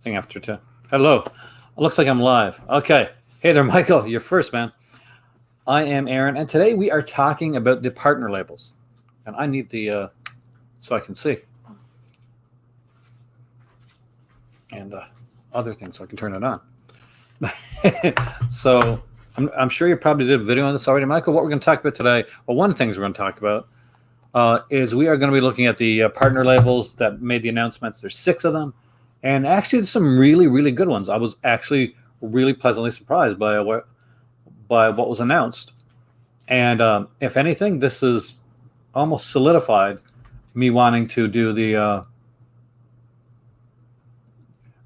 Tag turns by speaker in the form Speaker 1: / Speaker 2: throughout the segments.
Speaker 1: Thing after two. Hello. It looks like I'm live. Okay. Hey there, Michael. You're first, man. I am Aaron, and today we are talking about the partner labels. And I need the so I can see, and other things so I can turn it on. So I'm sure you probably did a video on this already, Michael. What we're going to talk about today, well, one of the things we're going to talk about is we are going to be looking at the partner labels that made the announcements. There's 6 of them, and actually there's some really, really good ones. I was actually really pleasantly surprised by what was announced. And if anything, this is almost solidified me wanting to do the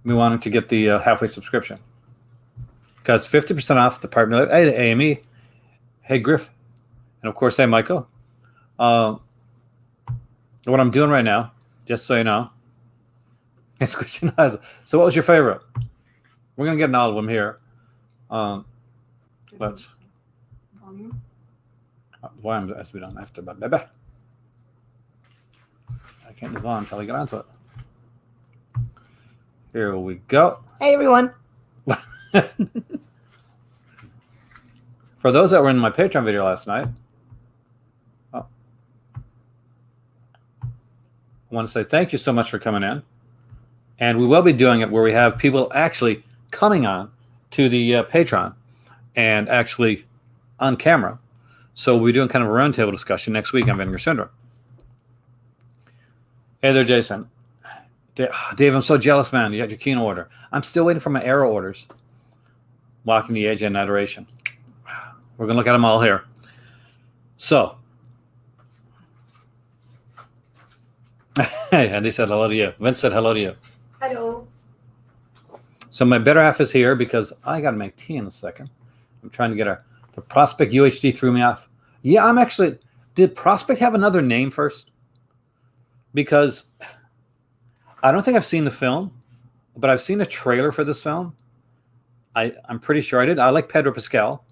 Speaker 1: me wanting to get the halfway subscription, because 50% off the partner. Hey, Amy. Hey, Griff. And of course, hey, Michael. What I'm doing right now, just so you know, is Christian Eyes. So what was your favorite? We're going to get all of them here. Let's. Volume has to be done after, but baby. I can't move on until I get onto it. Here we go.
Speaker 2: Hey, everyone.
Speaker 1: For those that were in my Patreon video last night, I want to say thank you so much for coming in. And we will be doing it where we have people actually coming on to the Patreon and actually on camera. So we'll be doing kind of a roundtable discussion next week on Vinegar Syndrome. Hey there, Jason. Dave, I'm so jealous, man. You got your Kino order. I'm still waiting for my Arrow orders. Walking the Edge and Adoration. We're going to look at them all here. So. Hey, and they said hello to you. Vince said hello to you.
Speaker 2: Hello.
Speaker 1: So my better half is here because I got to make tea in a second. I'm trying to get the Prospect UHD threw me off. Yeah, I'm actually. Did Prospect have another name first? Because I don't think I've seen the film, but I've seen a trailer for this film. I'm pretty sure I did. I like Pedro Pascal,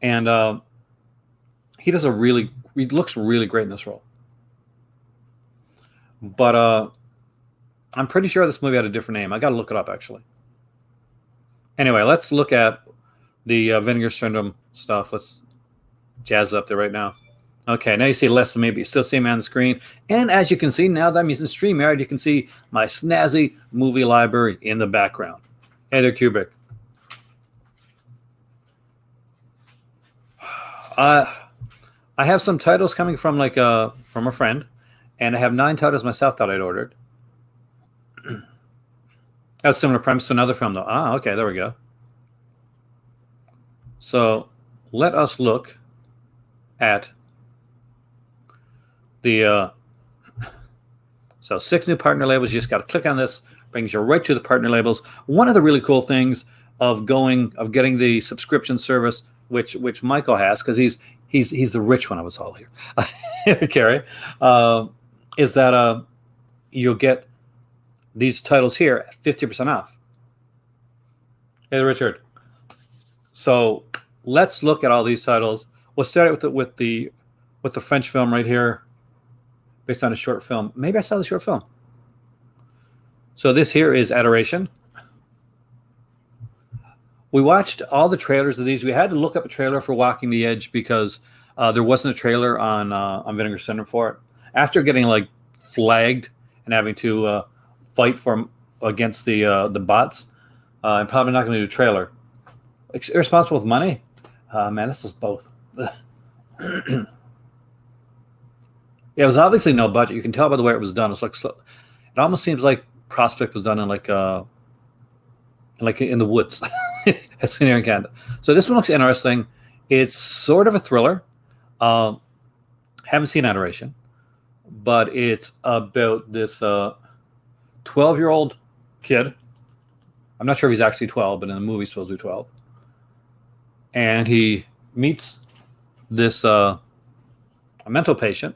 Speaker 1: and he looks really great in this role. But I'm pretty sure this movie had a different name. I got to look it up, actually. Anyway, let's look at the Vinegar Syndrome stuff. Let's jazz up there right now. Okay, now you see less than me, but you still see me on the screen. And as you can see, now that I'm using StreamYard, you can see my snazzy movie library in the background. Hey there, Kubrick. I have some titles coming from from a friend, and I have 9 titles myself that I'd ordered. That's a similar premise to another film, though. Okay, there we go. So let us look at the so 6 new partner labels. You just got to click on this, brings you right to the partner labels. One of the really cool things of getting the subscription service, which Michael has, because he's the rich one of us all here, Carrie, is that you'll get these titles here at 50% off. Hey, Richard. So let's look at all these titles. We'll start with the French film right here, based on a short film. Maybe I saw the short film. So this here is Adoration. We watched all the trailers of these. We had to look up a trailer for Walking the Edge because there wasn't a trailer on Vinegar Syndrome for it. After getting flagged and having to fight against the bots, I'm probably not going to do a trailer. Irresponsible with money? Man, this is both. Yeah, it was obviously no budget. You can tell by the way it was done. It's it almost seems like Prospect was done in in the woods, as seen here in Canada. So this one looks interesting. It's sort of a thriller. Haven't seen Adoration, but it's about this 12-year-old kid. I'm not sure if he's actually 12, but in the movie he's supposed to be 12. And he meets this a mental patient.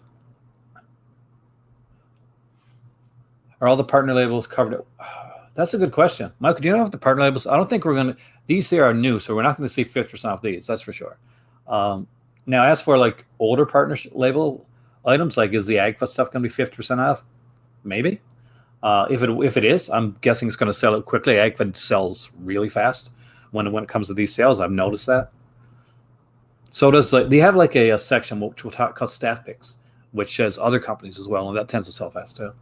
Speaker 1: Are all the partner labels covered? That's a good question. Michael, do you know if the partner labels? I don't think we're going to. These here are new, so we're not going to see 50% off these. That's for sure. Now, as for older partner label items, is the Agfa stuff going to be 50% off? Maybe. If it is, I'm guessing it's going to sell it quickly. Agfed sells really fast when it comes to these sales. I've noticed that. So does they have like a section which we'll talk called staff picks, which has other companies as well, and that tends to sell fast too.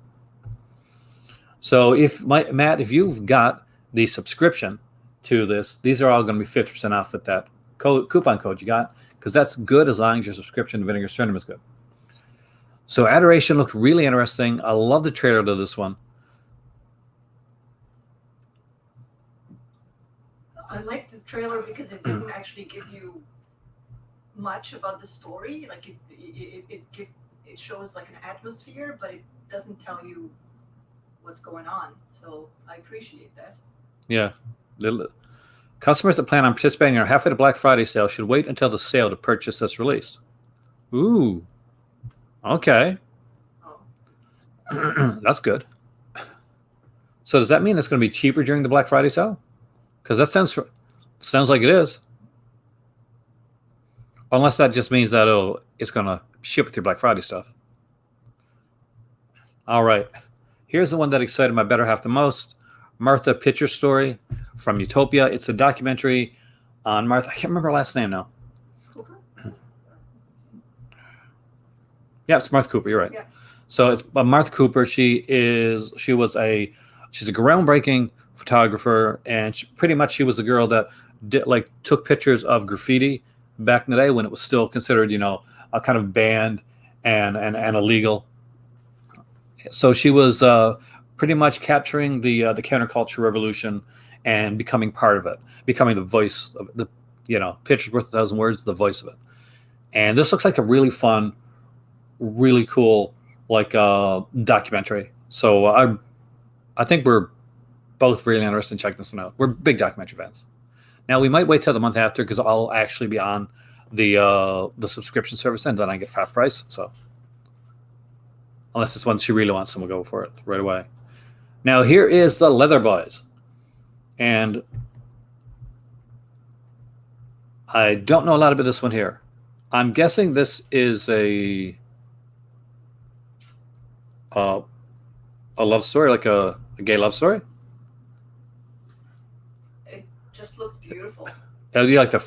Speaker 1: So Matt, if you've got the subscription to this, these are all going to be 50% off with that coupon code you got, because that's good as long as your subscription to Vinegar Sternum is good. So Adoration looked really interesting. I love the trailer to this one.
Speaker 2: I liked the trailer because it didn't actually give you much about the story. Like it shows like an atmosphere, but it doesn't tell you what's going on. So I appreciate that.
Speaker 1: Yeah. Customers that plan on participating in our halfway to Black Friday sale should wait until the sale to purchase this release. Ooh. Okay.
Speaker 2: Oh.
Speaker 1: That's good. So does that mean it's going to be cheaper during the Black Friday sale? Because that sounds like it is. Unless that just means that it's going to ship with your Black Friday stuff. All right. Here's the one that excited my better half the most. Martha Pitcher Story from Utopia. It's a documentary on Martha. I can't remember her last name now.
Speaker 2: Cooper?
Speaker 1: Yeah, it's Martha Cooper. You're right.
Speaker 2: Yeah.
Speaker 1: So it's Martha Cooper. She's a groundbreaking photographer, and she was a girl that took pictures of graffiti back in the day when it was still considered, a kind of banned and illegal. So she was pretty much capturing the counterculture revolution and becoming part of it, becoming the voice of the, pictures worth 1,000 words, the voice of it. And this looks like a really fun, really cool, documentary. So I think we're both really interested in checking this one out. We're big documentary fans. Now we might wait till the month after because I'll actually be on the subscription service and then I get half price. So unless it's one she really wants, then we'll go for it right away. Now here is the Leather Boys, and I don't know a lot about this one here. I'm guessing this is a love story, like a gay love story.
Speaker 2: It just looked beautiful.
Speaker 1: Yeah, like the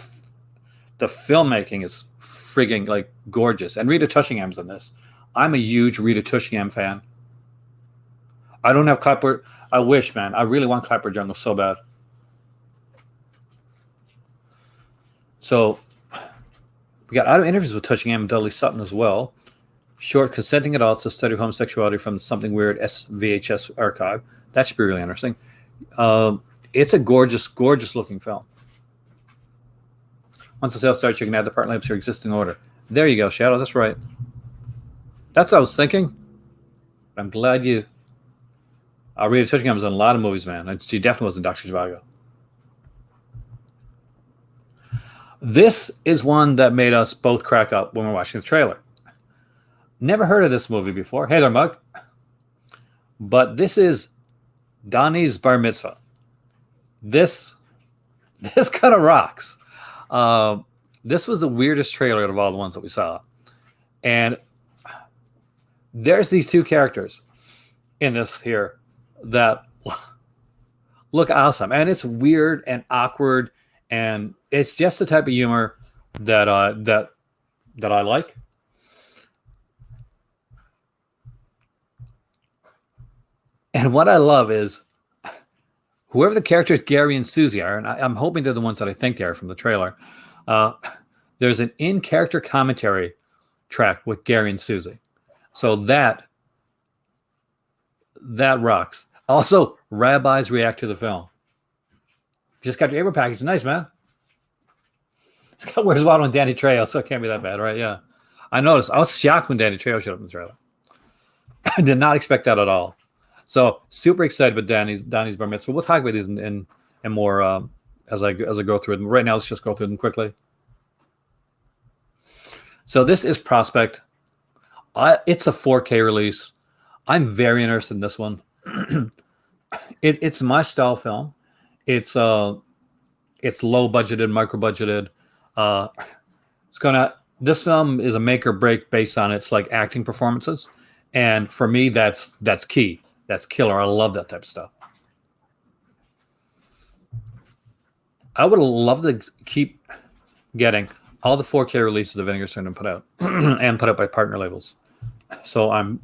Speaker 1: filmmaking is frigging gorgeous, and Rita Tushingham's in this. I'm a huge Rita Tushingham fan. I don't have Clapper. I wish, man. I really want Clapper Jungle so bad. So we got audio interviews with Tushingham and Dudley Sutton as well. Short Consenting Adults, a study of homosexuality from the Something Weird VHS archive. That should be really interesting. It's a gorgeous, gorgeous looking film. Once the sale starts, you can add the partner labels to your existing order. There you go, Shadow. That's right. That's what I was thinking. I'm glad you. Rita Tushingham was in a lot of movies, man. And she definitely was in Dr. Zhivago. This is one that made us both crack up when we were watching the trailer. Never heard of this movie before. Hey there, Mug. But this is Donnie's Bar Mitzvah. This kind of rocks. This was the weirdest trailer out of all the ones that we saw. And there's these two characters in this here that look awesome. And it's weird and awkward. And it's just the type of humor that I like. And what I love is whoever the characters Gary and Susie are, and I'm hoping they're the ones that I think they are from the trailer. There's an in-character commentary track with Gary and Susie. So that rocks. Also, rabbis react to the film. Just got your April package. Nice, man. It's got Where's Waldo and Danny Trejo, so it can't be that bad, right? Yeah. I noticed. I was shocked when Danny Trejo showed up in the trailer. I did not expect that at all. So super excited with Donnie's Bar Mitzvah. We'll talk about these in more as I go through them. Right now, let's just go through them quickly. So this is Prospect. It's a 4K release. I'm very interested in this one. It's my style film. It's low budgeted, micro budgeted. This film is a make or break based on its acting performances, and for me that's key. That's killer. I love that type of stuff. I would love to keep getting all the 4K releases that Vinegar Syndrome put out and put out by partner labels. So I'm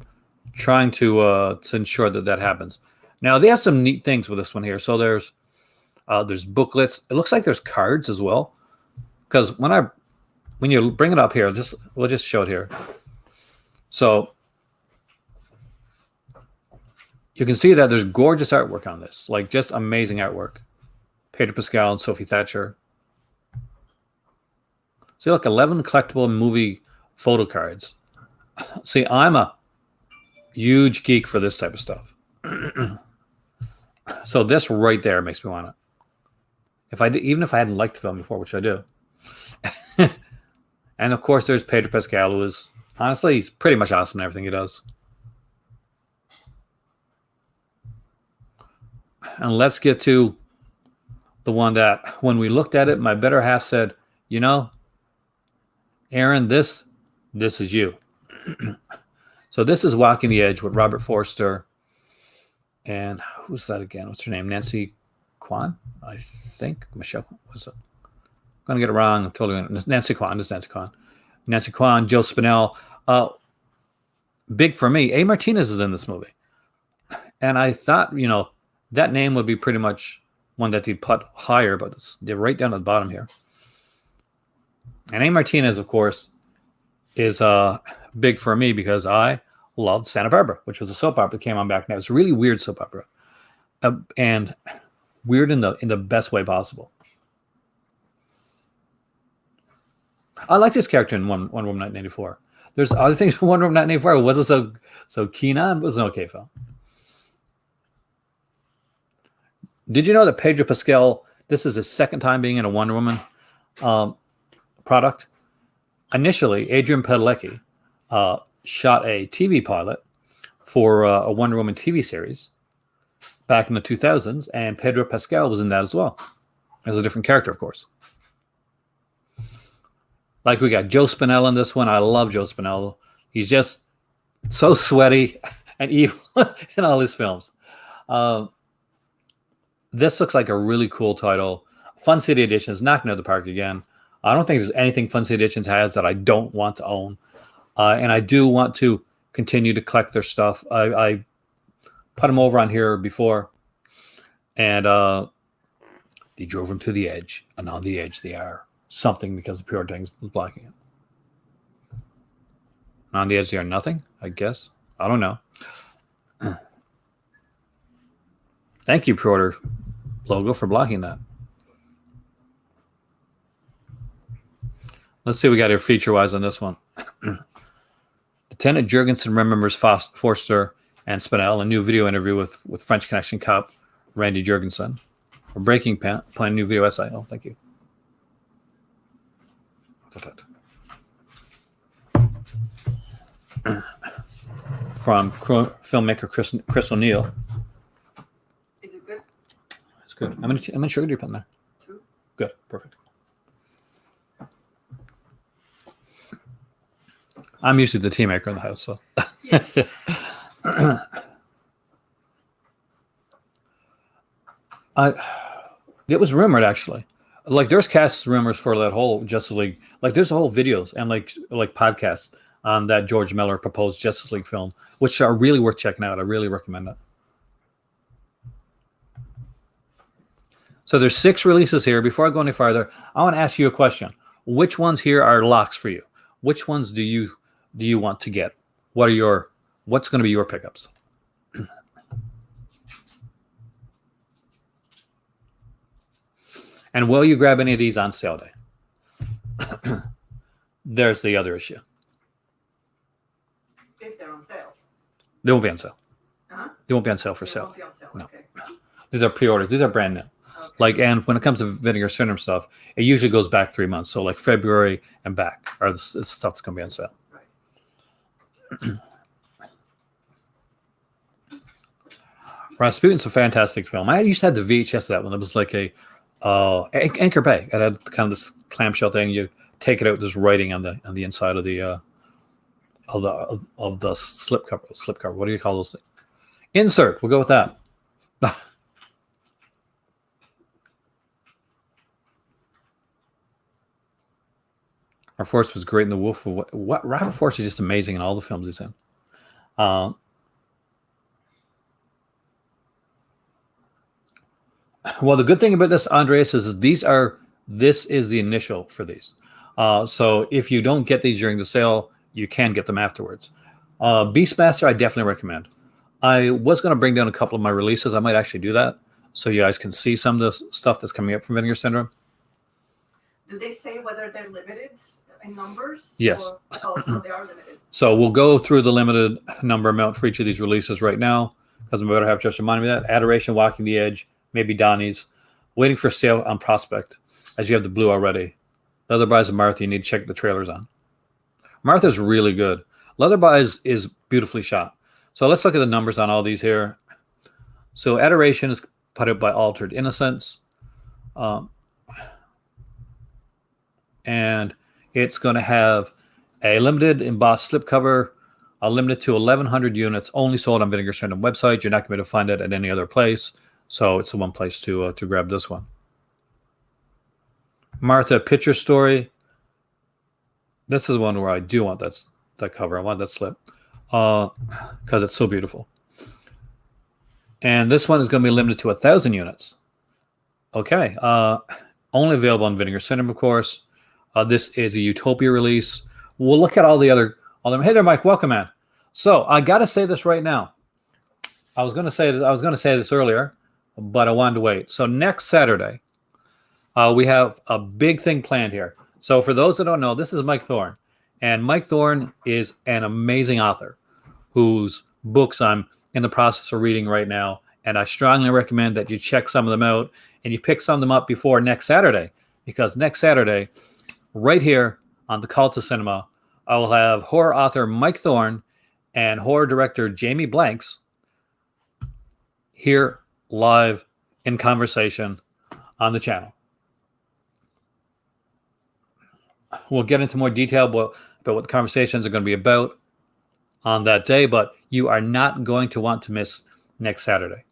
Speaker 1: trying to ensure that happens. Now they have some neat things with this one here. So there's booklets. It looks like there's cards as well. Because when you bring it up here, we'll just show it here. So you can see that there's gorgeous artwork on this, like just amazing artwork. Pedro Pascal and Sophie Thatcher. See, look, 11 collectible movie photo cards. See, I'm a huge geek for this type of stuff. So this right there makes me want it. Even if I hadn't liked the film before, which I do. And of course, there's Pedro Pascal, who is honestly, he's pretty much awesome in everything he does. And let's get to the one that, when we looked at it, my better half said, you know, Aaron, this is you. So this is Walking the Edge with Robert Forster. And who's that again? What's her name? Nancy Kwan, I think. Michelle, was it? I'm going to get it wrong. I'm totally going to. Nancy Kwan. This is Nancy Kwan. Nancy Kwan, Joe Spinell. Big for me. A. Martinez is in this movie. And I thought, you know, that name would be pretty much one that he'd put higher, but they're right down at the bottom here. And A. Martinez, of course, is big for me because I loved Santa Barbara, which was a soap opera that came on back now. It's a really weird soap opera. And weird in the best way possible. I like this character in Wonder Woman 1984. There's other things in Wonder Woman 1984 I wasn't so keen on. It was an okay film. Did you know that Pedro Pascal, this is his second time being in a Wonder Woman product? Initially, Adrian Padalecki shot a TV pilot for a Wonder Woman TV series back in the 2000s, and Pedro Pascal was in that as well, as a different character, of course. Like, we got Joe Spinell in this one. I love Joe Spinell. He's just so sweaty and evil in all his films. This looks like a really cool title. Fun City Edition is knocking out the park again. I don't think there's anything Fun City Editions has that I don't want to own. And I do want to continue to collect their stuff. I put them over on here before. And they drove them to the edge. And on the edge they are. Something, because the pure thing's blocking it. And on the edge they are nothing, I guess. I don't know. Thank you, pre-order logo, for blocking that. Let's see what we got here feature-wise on this one. Lieutenant Jurgensen remembers Forster and Spinell, a new video interview with French Connection cop Randy Jurgensen. For Breaking Plan, a new video essay. Oh, thank you. From filmmaker Chris O'Neill.
Speaker 2: Is it good?
Speaker 1: It's good. How many sugar do you put in there?
Speaker 2: 2.
Speaker 1: Good. Perfect. I'm usually the tea maker in the house, so.
Speaker 2: Yes.
Speaker 1: It was rumored, actually. Like, there's cast rumors for that whole Justice League. Like, there's whole videos and like podcasts on that George Miller proposed Justice League film, which are really worth checking out. I really recommend it. So there's 6 releases here. Before I go any farther, I want to ask you a question. Which ones here are locks for you? Which ones do you want to get? What's going to be your pickups? And will you grab any of these on sale day? There's the other issue.
Speaker 2: If they're on sale.
Speaker 1: They won't be on sale.
Speaker 2: Uh-huh.
Speaker 1: They won't be on sale for
Speaker 2: They
Speaker 1: sale.
Speaker 2: won't be on sale.
Speaker 1: No.
Speaker 2: Okay.
Speaker 1: These are pre-orders. These are brand new.
Speaker 2: Okay.
Speaker 1: Like, and when it comes to Vinegar Syndrome stuff, it usually goes back 3 months. So like February and back are the stuff that's going to be on sale.
Speaker 2: Right.
Speaker 1: Rasputin's a fantastic film. I used to have the VHS of that one. It was like a Anchor Bay. It had kind of this clamshell thing. You take it out. There's writing on the inside of the slip cover. What do you call those things? Insert. We'll go with that. Our Force was great in The Wolf of what Robert Force is just amazing in all the films he's in. Well, the good thing about this, Andreas, is this is the initial for these. So if you don't get these during the sale, you can get them afterwards. Beastmaster, I definitely recommend. I was going to bring down a couple of my releases. I might actually do that so you guys can see some of the stuff that's coming up from Vinegar Syndrome.
Speaker 2: Do they say whether they're limited in numbers?
Speaker 1: Yes.
Speaker 2: Oh, so they are limited.
Speaker 1: So we'll go through the limited number amount for each of these releases right now, because I'm about to have just reminded me of that. Adoration, Walking the Edge, maybe Donnie's. Waiting for sale on Prospect, as you have the blue already. Leatherby's and Martha, you need to check the trailers on. Martha's really good. Leatherby's is beautifully shot. So let's look at the numbers on all these here. So Adoration is put out by Altered Innocence. And it's going to have a limited embossed slipcover, limited to 1,100 units, only sold on Vinegar Syndrome website. You're not going to be able to find it at any other place. So it's the one place to grab this one. Martha Picture Story. This is the one where I do want that cover. I want that slip because it's so beautiful. And this one is going to be limited to 1,000 units. Okay. Only available on Vinegar Syndrome, of course. This is a Utopia release. We'll look at all the other. Hey there, Mike. Welcome, man. So I got to say this right now. I was going to say this earlier, but I wanted to wait. So next Saturday, we have a big thing planned here. So for those that don't know, this is Mike Thorne. And Mike Thorne is an amazing author whose books I'm in the process of reading right now. And I strongly recommend that you check some of them out and you pick some of them up before next Saturday. Because next Saturday, right here on the Call to Cinema, I will have horror author Mike Thorne and horror director Jamie Blanks here live in conversation on the channel. We'll get into more detail about what the conversations are going to be about on that day, but you are not going to want to miss next Saturday.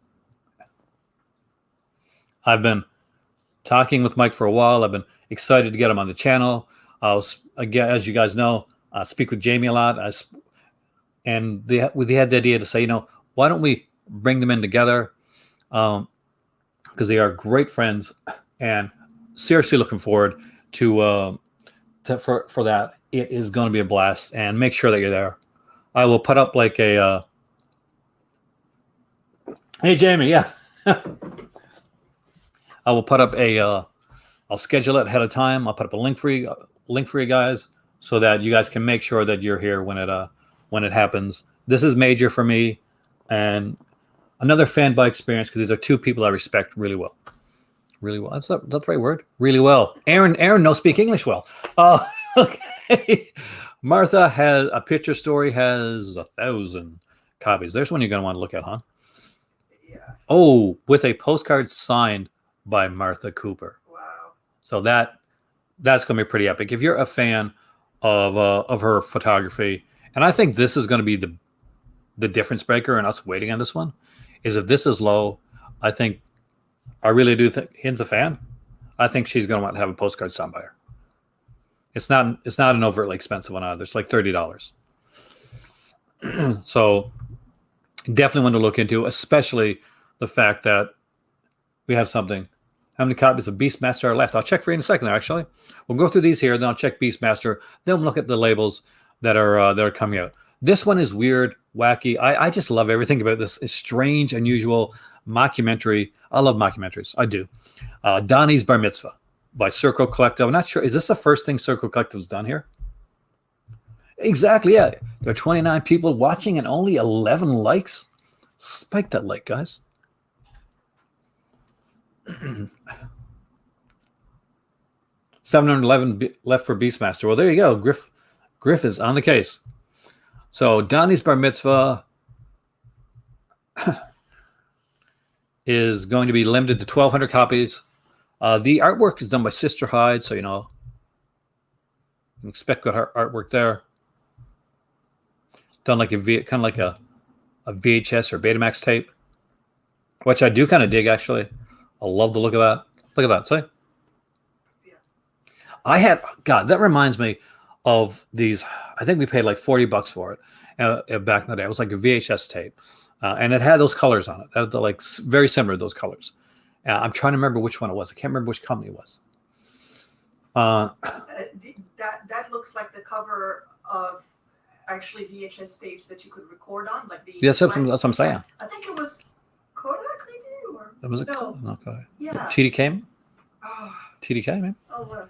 Speaker 1: I've been talking with Mike for a while. I've been excited to get him on the channel. Again, as you guys know, I speak with Jamie a lot. And they had the idea to say, why don't we bring them in together? Because they are great friends, and seriously looking forward to that. It is going to be a blast, and make sure that you're there. I will put up like a. Hey, Jamie, yeah. I will put up I'll schedule it ahead of time. I'll put up a link for you guys, so that you guys can make sure that you're here when it happens. This is major for me, and another fan by experience, because these are two people I respect really well. Really well. That's the right word. Really well. Aaron knows speak English well. Okay. Martha has a Picture Story has 1,000 copies. There's one you're going to want to look at, huh?
Speaker 2: Yeah.
Speaker 1: Oh, with a postcard signed by Martha Cooper.
Speaker 2: Wow.
Speaker 1: So that's going to be pretty epic. If you're a fan of her photography, and I think this is going to be the difference maker in us waiting on this one, is if this is low, I really do think Hin's a fan. I think she's going to want to have a postcard signed by her. It's not an overtly expensive one either. It's like $30. So definitely want to look into, especially the fact that we have something. How many copies of Beastmaster are left? I'll check for you in a second there, actually. We'll go through these here, then I'll check Beastmaster. Then we'll look at the labels that are coming out. This one is weird, wacky. I just love everything about this. It's strange, unusual, mockumentary. I love mockumentaries. I do. Donnie's Bar Mitzvah by Circle Collective. I'm not sure. Is this the first thing Circle Collective's done here? Exactly, yeah. There are 29 people watching and only 11 likes. Spike that like, guys. 711 left for Beastmaster. Well, there you go. Griff is on the case. So Donnie's Bar Mitzvah is going to be limited to 1,200 copies. The artwork is done by Sister Hyde, so you can expect good artwork there. Done like kind of like a a VHS or Betamax tape, which I do kind of dig actually. I love the look of that. Look at that. See?
Speaker 2: Yeah.
Speaker 1: I had, God, that reminds me of these. I think we paid like $40 for it back in the day. It was like a VHS tape, and it had those colors on it. That were like very similar to those colors. I'm trying to remember which one it was. I can't remember which company it was.
Speaker 2: That looks like the cover of actually VHS tapes that you could record on, like the.
Speaker 1: Yes, that's what I'm saying.
Speaker 2: I think it was Kodak, maybe, or
Speaker 1: It was
Speaker 2: no.
Speaker 1: No Kodak.
Speaker 2: Yeah.
Speaker 1: TDK.
Speaker 2: Oh,
Speaker 1: TDK, maybe.
Speaker 2: well.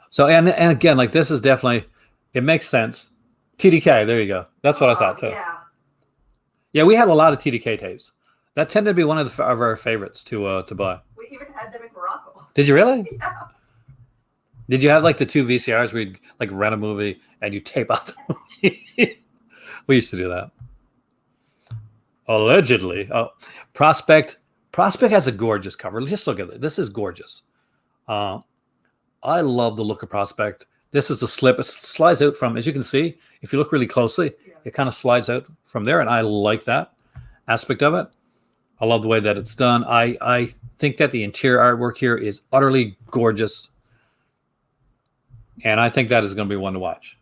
Speaker 1: So and again, like this is definitely, it makes sense. TDK, there you go. That's what I thought too.
Speaker 2: Yeah.
Speaker 1: Yeah, we had a lot of TDK tapes. That tended to be one of our favorites to buy.
Speaker 2: We even had them in Morocco.
Speaker 1: Did you really?
Speaker 2: Yeah.
Speaker 1: Did you have like the 2 VCRs where you'd like rent a movie and you tape out the movie? We used to do that. Allegedly. Oh, Prospect. Prospect has a gorgeous cover. Just look at it. This is gorgeous. I love the look of Prospect. This is the slip. It slides out from, as you can see, if you look really closely, it kind of slides out from there, and I like that aspect of it. I love the way that it's done. I think that the interior artwork here is utterly gorgeous, and I think that is going to be one to watch.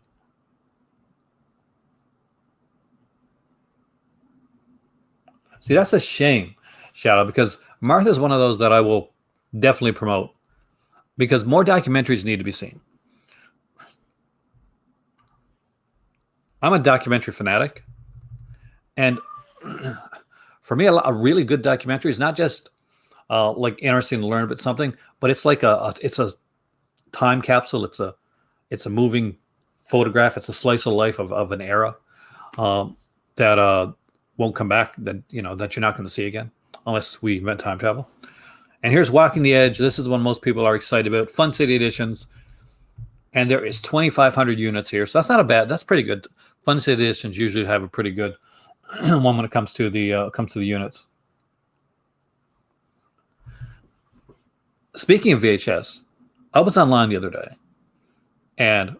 Speaker 1: See, that's a shame, Shadow, because Martha's one of those that I will definitely promote because more documentaries need to be seen. I'm a documentary fanatic, and for me, a really good documentary is not just like interesting to learn about something, but it's like it's a time capsule. It's a moving photograph. It's a slice of life of an era that won't come back. That that you're not going to see again unless we invent time travel. And here's Walking the Edge. This is one most people are excited about. Fun City Editions, and there is 2,500 units here, so that's not a bad. That's pretty good. Fun City Editions usually have a pretty good one when it comes to the units. Speaking of VHS, I was online the other day, and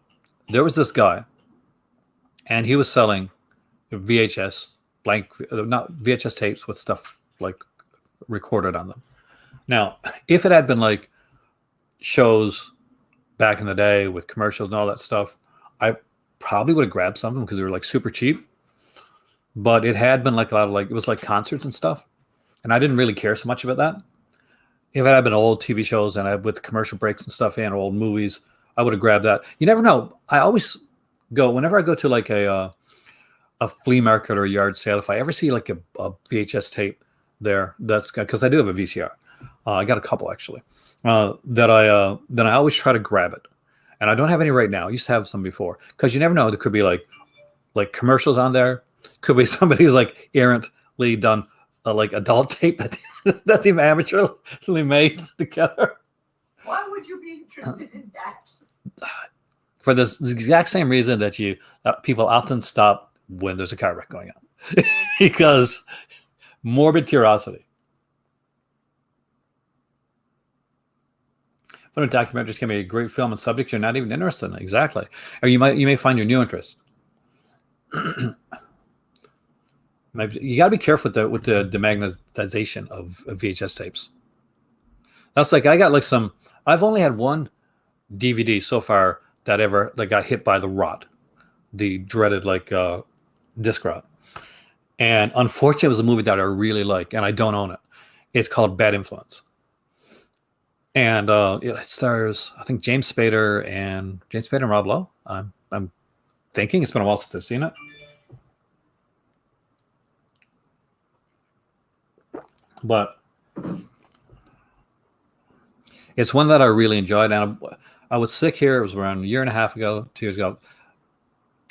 Speaker 1: there was this guy, and he was selling VHS not VHS tapes with stuff like recorded on them. Now, if it had been like shows back in the day with commercials and all that stuff, I probably would have grabbed some of them because they were like super cheap. But it had been like a lot of it was like concerts and stuff, and I didn't really care so much about that. If it had been old TV shows and with commercial breaks and stuff and old movies, I would have grabbed that. You never know. I always go whenever I go to like a flea market or a yard sale. If I ever see like a VHS tape there, that's because I do have a VCR. I got a couple actually. Then I always try to grab it, and I don't have any right now. I used to have some before because you never know. There could be like commercials on there. Could be somebody's like errantly done like adult tape that they've amateurly made together.
Speaker 2: Why would you be interested in that?
Speaker 1: For this exact same reason that people often stop when there's a car wreck going on, because morbid curiosity. But documentaries can be a great film and subject you're not even interested in. Exactly, or you may find your new interest. You got to be careful with the demagnetization of VHS tapes. That's like I got like I've only had one DVD so far that got hit by the rot, the dreaded disc rot. And unfortunately, it was a movie that I really like, and I don't own it. It's called Bad Influence, and it stars I think James Spader and Rob Lowe. I'm thinking it's been a while since I've seen it. But it's one that I really enjoyed. And I was sick here. It was around a year and a half ago, 2 years ago.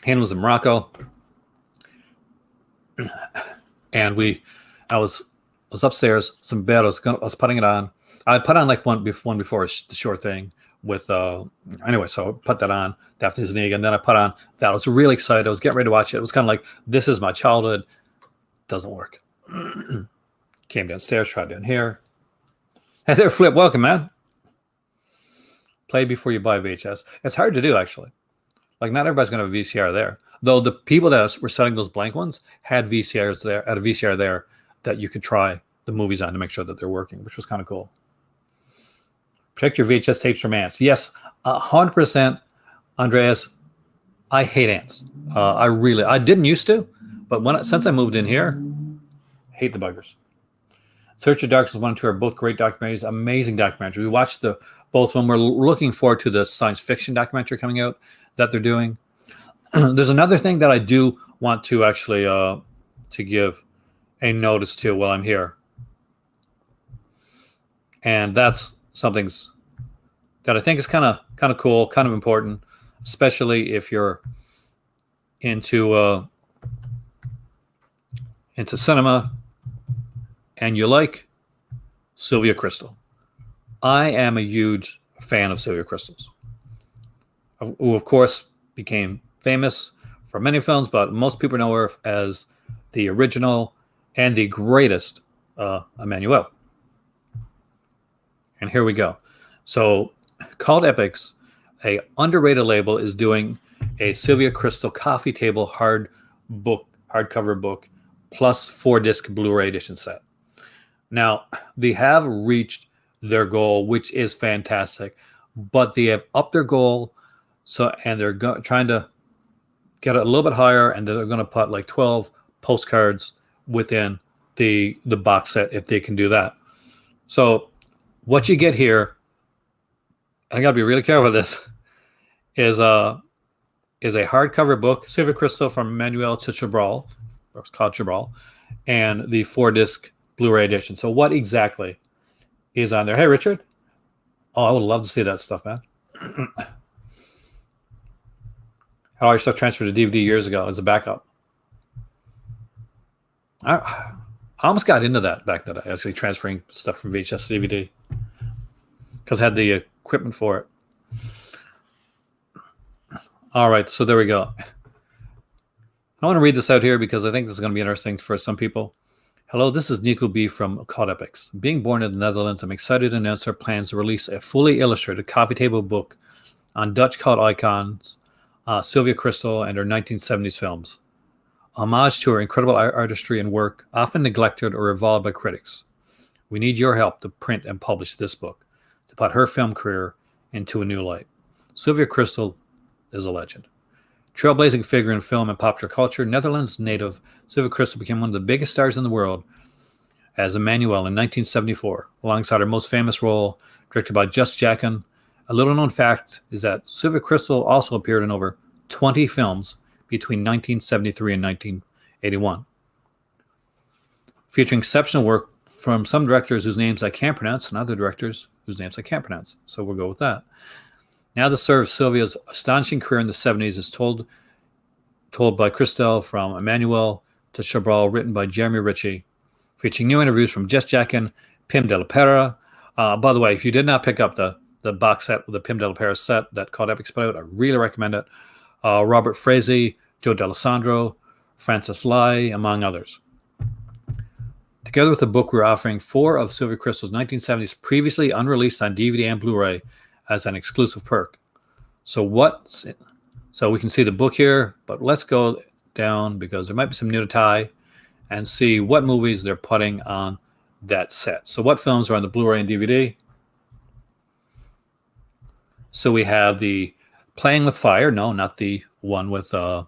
Speaker 1: Hannah was in Morocco. And I was upstairs, some bed. I was putting it on. I put on like one before the short thing with, anyway, so I put that on, Daphne's Knee. And then I put on that. I was really excited. I was getting ready to watch it. It was kind of like, this is my childhood. Doesn't work. Came downstairs, tried down here. Hey there, Flip. Welcome, man. Play before you buy VHS. It's hard to do, actually. Like, not everybody's going to have a VCR there. Though the people that were selling those blank ones had VCRs there, had a VCR there that you could try the movies on to make sure that they're working, which was kind of cool. Protect your VHS tapes from ants. Yes, 100%, Andreas. I hate ants. I didn't used to, but since I moved in here, hate the buggers. Search of Darkness 1 and 2 are both great documentaries, amazing documentaries. We watched both of them. We're looking forward to the science fiction documentary coming out that they're doing. There's another thing that I do want to actually to give a notice to while I'm here, and that's something that I think is kind of cool, kind of important, especially if you're into cinema and you like Sylvia Crystal. I am a huge fan of Sylvia Crystal's, who of course became famous for many films, but most people know her as the original and the greatest Emmanuel. And here we go. So, Called Epics, a underrated label, is doing a Sylvia Crystal coffee table hardcover book plus 4-disc Blu-ray edition set. Now, they have reached their goal, which is fantastic, but they have upped their goal, and they're trying to get it a little bit higher, and they're going to put like 12 postcards within the box set if they can do that. So what you get here, I got to be really careful with this, is a hardcover book, Sylvia Crystal from Emmanuel to Cabral, or it's called Cabral, and the 4-disc Blu-ray edition. So what exactly is on there? Hey, Richard. Oh, I would love to see that stuff, man. How all your stuff transferred to DVD years ago as a backup. I almost got into that back then, actually transferring stuff from VHS to DVD because I had the equipment for it. All right, so there we go. I want to read this out here because I think this is going to be interesting for some people. Hello, this is Nico B. from Called Epics. Being born in the Netherlands, I'm excited to announce our plans to release a fully illustrated coffee table book on Dutch cult icons, Sylvia Crystal, and her 1970s films. Homage to her incredible artistry and work, often neglected or reviled by critics. We need your help to print and publish this book, to put her film career into a new light. Sylvia Crystal is a legend. Trailblazing figure in film and popular culture, Netherlands native Sylvia Crystal became one of the biggest stars in the world as Emmanuel in 1974, alongside her most famous role, directed by Just Jacken. A little-known fact is that Sylvia Crystal also appeared in over 20 films between 1973 and 1981, featuring exceptional work from some directors whose names I can't pronounce and other directors whose names I can't pronounce. So we'll go with that. Now the story of Sylvia's astonishing career in the 70s is told by Crystal from Emmanuel to Cabral, written by Jeremy Ritchie, featuring new interviews from Jess Jacken, Pim de la Pera. By the way, if you did not pick up the box set with the Pim de la Pera set that Called Epics put out, I really recommend it. Robert Frazee, Joe D'Alessandro, Francis Lai, among others. Together with the book, we're offering 4 of Sylvia Crystal's 1970s previously unreleased on DVD and Blu-ray as an exclusive perk. So we can see the book here, but let's go down because there might be some nudity and see what movies they're putting on that set. So what films are on the Blu-ray and DVD? So we have the Playing with Fire. No, not the one with, not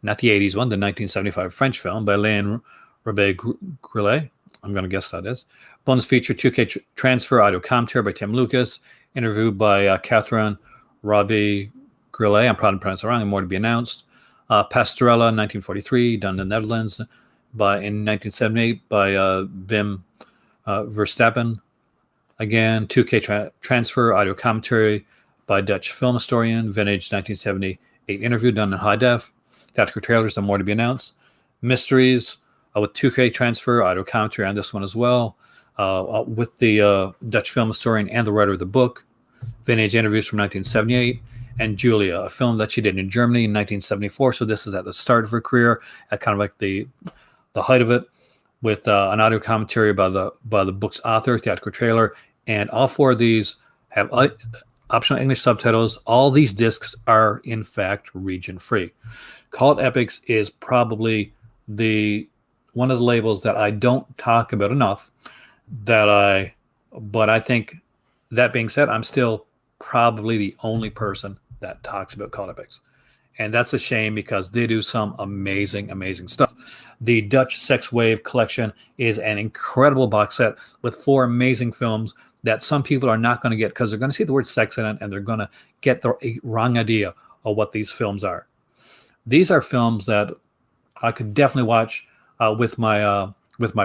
Speaker 1: the 80s one, the 1975 French film by Léon Rebet-Grillet. I'm going to guess that is. Bonus feature 2K transfer audio commentary by Tim Lucas. Interviewed by Catherine Robbie Grillet. I'm probably pronouncing it wrong, and more to be announced. Pastorella, 1943, done in the Netherlands. In 1978 by Wim Verstappen. Again, 2K transfer audio commentary by Dutch film historian. Vintage 1978 interview done in high def. Theatrical trailers and more to be announced. Mysteries with 2K transfer audio commentary on this one as well. With the Dutch film historian and the writer of the book. Vintage interviews from 1978. And Julia, a film that she did in Germany in 1974. So this is at the start of her career, at kind of like the height of it, with an audio commentary by the book's author, theatrical trailer. And all 4 of these have optional English subtitles. All these discs are in fact region free. Cult Epics is probably the one of the labels that I don't talk about enough. But I think, that being said, I'm still probably the only person that talks about Cult Epics. And that's a shame because they do some amazing, amazing stuff. The Dutch Sex Wave collection is an incredible box set with 4 amazing films that some people are not going to get because they're going to see the word sex in it and they're going to get the wrong idea of what these films are. These are films that I could definitely watch with my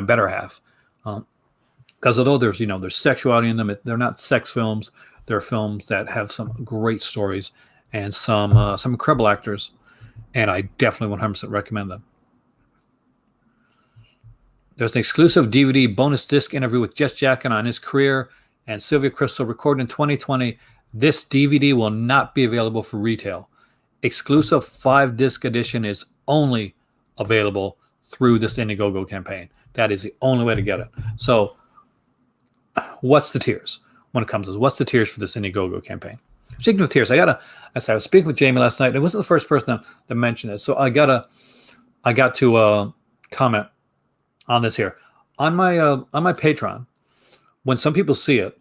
Speaker 1: better half, because although there's sexuality in them, they're not sex films. They're films that have some great stories and some incredible actors, and I definitely 100% recommend them. There's an exclusive DVD bonus disc interview with Jess Jacken on his career and Sylvia Crystal recorded in 2020. This DVD will not be available for retail. Exclusive 5-disc edition is only available through this Indiegogo campaign. That is the only way to get it. So what's the tiers when it comes to what's the tiers for this Indiegogo campaign? Speaking of tiers, I was speaking with Jamie last night. It wasn't the first person to mention it, so I got to comment on this here on my Patreon. When some people see it,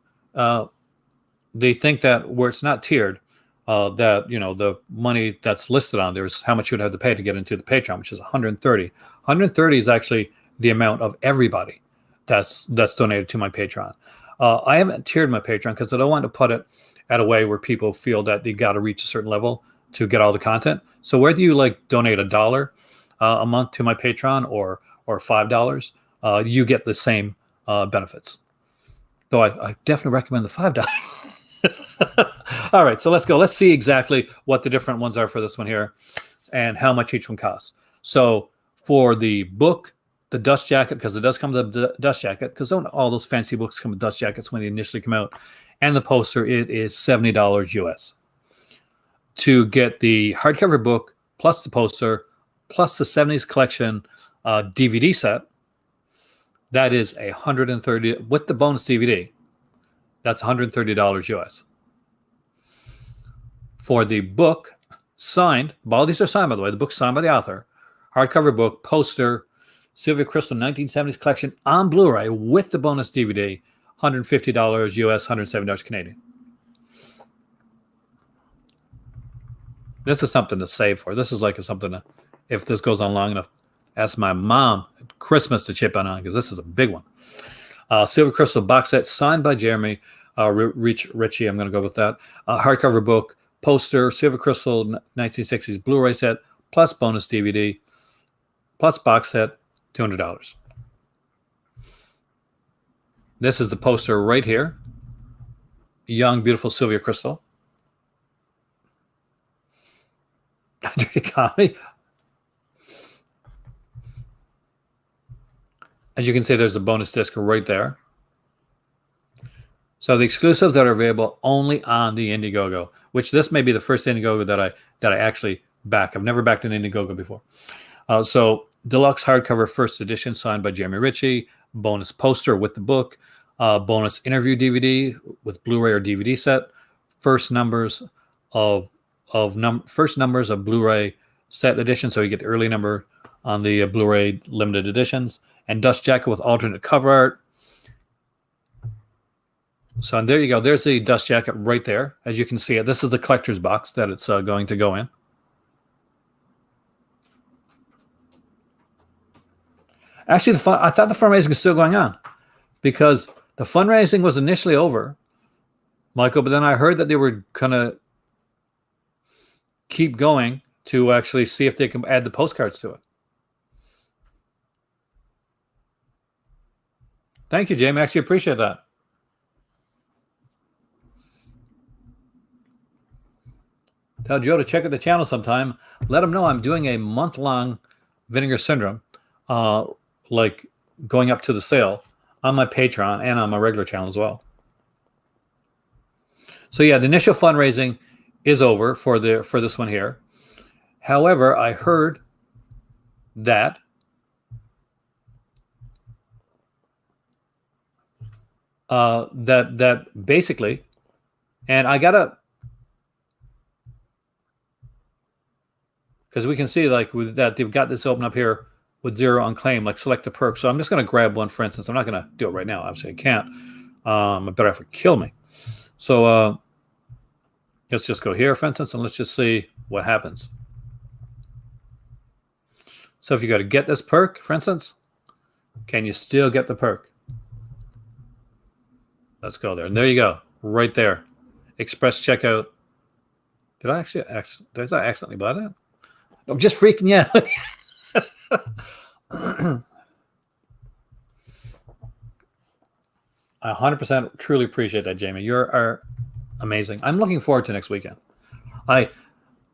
Speaker 1: they think that where it's not tiered, that the money that's listed on there is how much you would have to pay to get into the Patreon, which is 130. 130 is actually the amount of everybody that's donated to my Patreon. I haven't tiered my Patreon because I don't want to put it at a way where people feel that they got to reach a certain level to get all the content. So whether you donate $1 a month to my Patreon or $5, you get the same benefits. Though I definitely recommend the $5. All right, so let's go. Let's see exactly what the different ones are for this one here and how much each one costs. So for the book, the dust jacket, because it does come with the dust jacket, because don't all those fancy books come with dust jackets when they initially come out, and the poster, it is $70 US. To get the hardcover book, plus the poster, plus the 70s collection DVD set, that is $130 with the bonus DVD. That's $130 US. For the book, signed, all these are signed, by the way, the book's signed by the author, hardcover book, poster, Sylvia Crystal 1970s collection on Blu-ray with the bonus DVD, $150 US, $170 Canadian. This is something to save for. This is something to, if this goes on long enough, ask my mom at Christmas to chip in on, because this is a big one. Sylvia Crystal box set signed by Jeremy Ritchie. I'm going to go with that. Hardcover book, poster, Sylvia Crystal 1960s Blu-ray set, plus bonus DVD, plus box set, $200. This is the poster right here. Young, beautiful Sylvia Crystal. Dirty Comedy. As you can see, there's a bonus disc right there. So the exclusives that are available only on the Indiegogo, which this may be the first Indiegogo that I actually back. I've never backed an Indiegogo before. So deluxe hardcover first edition signed by Jeremy Ritchie, bonus poster with the book, bonus interview DVD with Blu-ray or DVD set, first numbers of Blu-ray set edition, so you get the early number on the Blu-ray limited editions, and dust jacket with alternate cover art. So and there you go. There's the dust jacket right there. As you can see it, this is the collector's box that it's going to go in. Actually, I thought the fundraising is still going on, because the fundraising was initially over, Michael, but then I heard that they were going to keep going to actually see if they can add the postcards to it. Thank you, Jamie. I actually appreciate that. Tell Joe to check out the channel sometime. Let him know I'm doing a month-long Vinegar Syndrome, going up to the sale on my Patreon and on my regular channel as well. So yeah, the initial fundraising is over for this one here. However, I heard that that basically And I gotta, because we can see like with that they've got this open up here with 0 unclaimed, like select the perk. So I'm just gonna grab one, for instance. I'm not gonna do it right now. Obviously, I can't. It better have to kill me. So let's just go here, for instance, and let's just see what happens. So if you got to get this perk, for instance, can you still get the perk? Let's go there. And there you go. Right there. Express checkout. Did I accidentally buy that? I'm just freaking you out. I 100% truly appreciate that, Jamie. You are amazing. I'm looking forward to next weekend. I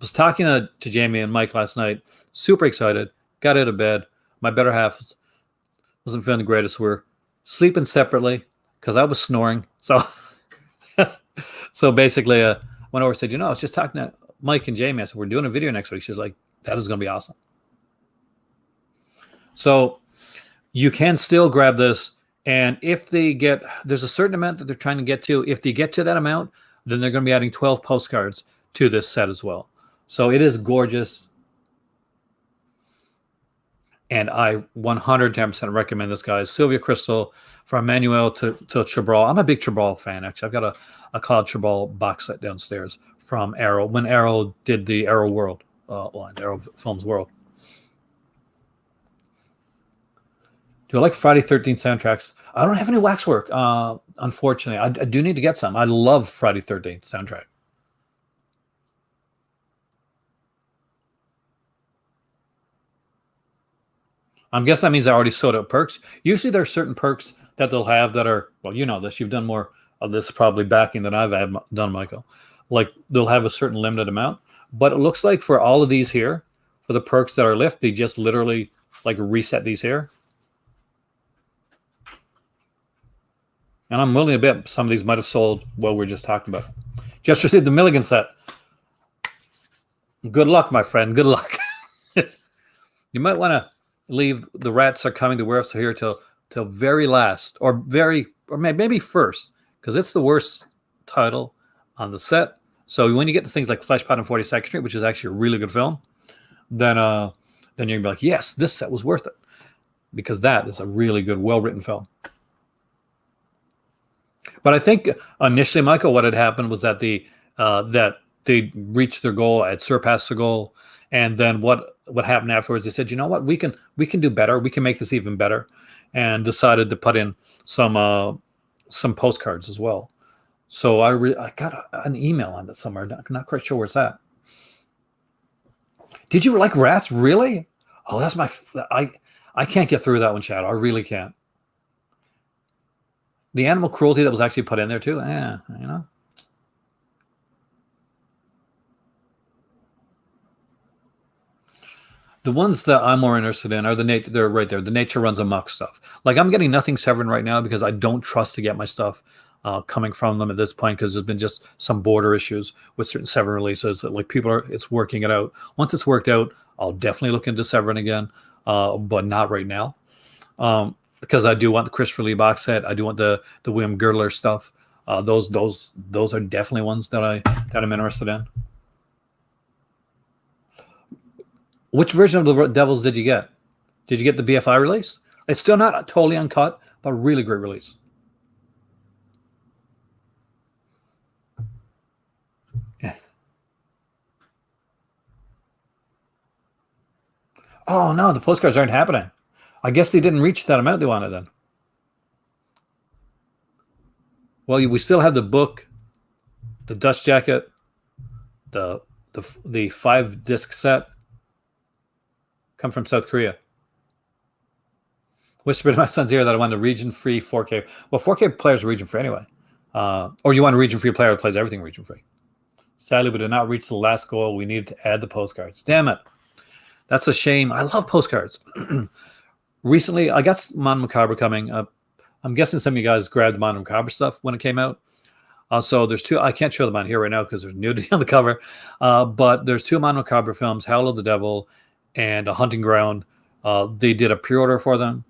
Speaker 1: was talking to Jamie and Mike last night. Super excited. Got out of bed. My better half wasn't feeling the greatest. We're sleeping separately because I was snoring. So, so basically, I went over and said, I was just talking to Mike and Jamie. I said, we're doing a video next week. She's like, that is going to be awesome. So you can still grab this. And if they get, there's a certain amount that they're trying to get to. If they get to that amount, then they're going to be adding 12 postcards to this set as well. So it is gorgeous. And I 110% recommend this, guys. Sylvia Crystal, from Manuel to Chabral. I'm a big Chabral fan, actually. I've got a Cloud Chabral box set downstairs from Arrow, when Arrow did the Arrow World line, Arrow Films World. Do I like Friday 13th soundtracks? I don't have any waxwork, unfortunately. I do need to get some. I love Friday 13th soundtrack. I'm guessing that means I already sold out perks. Usually there are certain perks that they'll have that are, well, you know this. You've done more of this probably backing than I've done, Michael. Like they'll have a certain limited amount. But it looks like for all of these here, for the perks that are left, they just literally like reset these here. And I'm willing to bet some of these might have sold while we're just talking about it. Just received the Milligan set. Good luck, my friend. Good luck. You might want to leave The Rats Are Coming to Warehouse here till very last, or maybe first, because it's the worst title on the set. So when you get to things like Fleshpot and 42nd Street, which is actually a really good film, then you're gonna be like, yes, this set was worth it, because that is a really good, well-written film. But I think initially, Michael, what had happened was that that they reached their goal, had surpassed their goal, and then what happened afterwards? They said, you know what, we can do better. We can make this even better, and decided to put in some postcards as well. So I got an email on that somewhere. Not quite sure where it's at. Did you like Rats? Really? Oh, that's I can't get through that one, Chad. I really can't. The animal cruelty that was actually put in there too. The ones that I'm more interested in are they're right there. The nature runs amok stuff. Like I'm getting nothing Severin right now because I don't trust to get my stuff coming from them at this point, because there's been just some border issues with certain Severin releases. Like it's working it out. Once it's worked out, I'll definitely look into Severin again, but not right now. Because I do want the Christopher Lee box set. I do want the William Girdler stuff. Those are definitely ones that I'm interested in. Which version of the Devils did you get? Did you get the BFI release? It's still not totally uncut, but a really great release. Yeah. Oh no, the postcards aren't happening. I guess they didn't reach that amount they wanted then. Well, we still have the book, the dust jacket, the 5-disc set. Come from South Korea. Whispered to my son's ear that I want a region-free 4K. Well, 4K players are region-free anyway. Or you want a region-free player that plays everything region-free. Sadly, we did not reach the last goal. We needed to add the postcards. Damn it. That's a shame. I love postcards. Recently, I got Mon Macabre coming. I'm guessing some of you guys grabbed Mon Macabre stuff when it came out. So there's two. I can't show them on here right now because there's nudity on the cover. But there's two Mon Macabre films, Howl of the Devil and A Hunting Ground. They did a pre-order for them.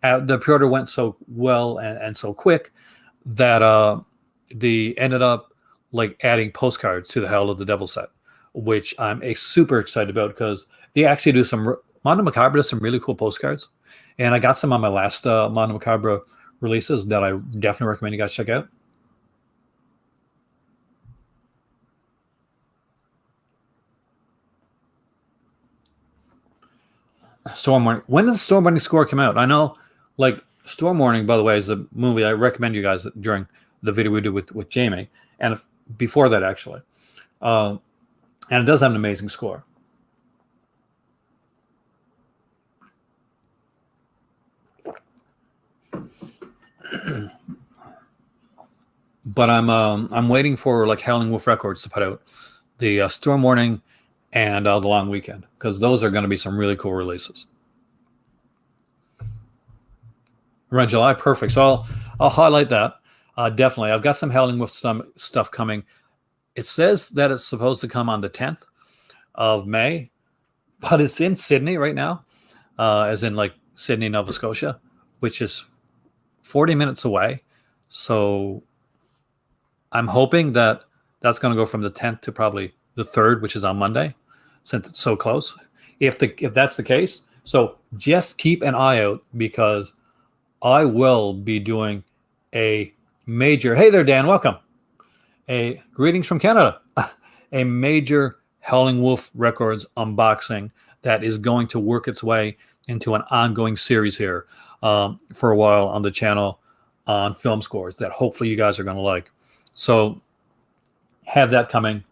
Speaker 1: The pre-order went so well and so quick that they ended up like adding postcards to the Hell of the Devil set, which I'm super excited about because they actually do some Mondo Macabre does some really cool postcards, and I got some on my last Mondo Macabre releases that I definitely recommend you guys check out. Storm Warning. When does Storm Warning score come out? I know, like Storm Warning, by the way, is a movie I recommend you guys during the video we did with Jamie, and before that actually, and it does have an amazing score. But I'm waiting for like Howling Wolf Records to put out the Storm Warning and the Long Weekend, because those are going to be some really cool releases around July. Perfect. So I'll highlight that. Definitely, I've got some Howling Wolf stuff coming. It says that it's supposed to come on the 10th of May, but it's in Sydney right now, as in like Sydney, Nova Scotia, which is 40 minutes away. So I'm hoping that that's going to go from the 10th to probably the 3rd, which is on Monday, since it's so close. If that's the case, so just keep an eye out, because I will be doing a major. Hey there, Dan. Welcome. A greetings from Canada. A major Howling Wolf Records unboxing that is going to work its way into an ongoing series here for a while on the channel on film scores that hopefully you guys are going to like. So have that coming.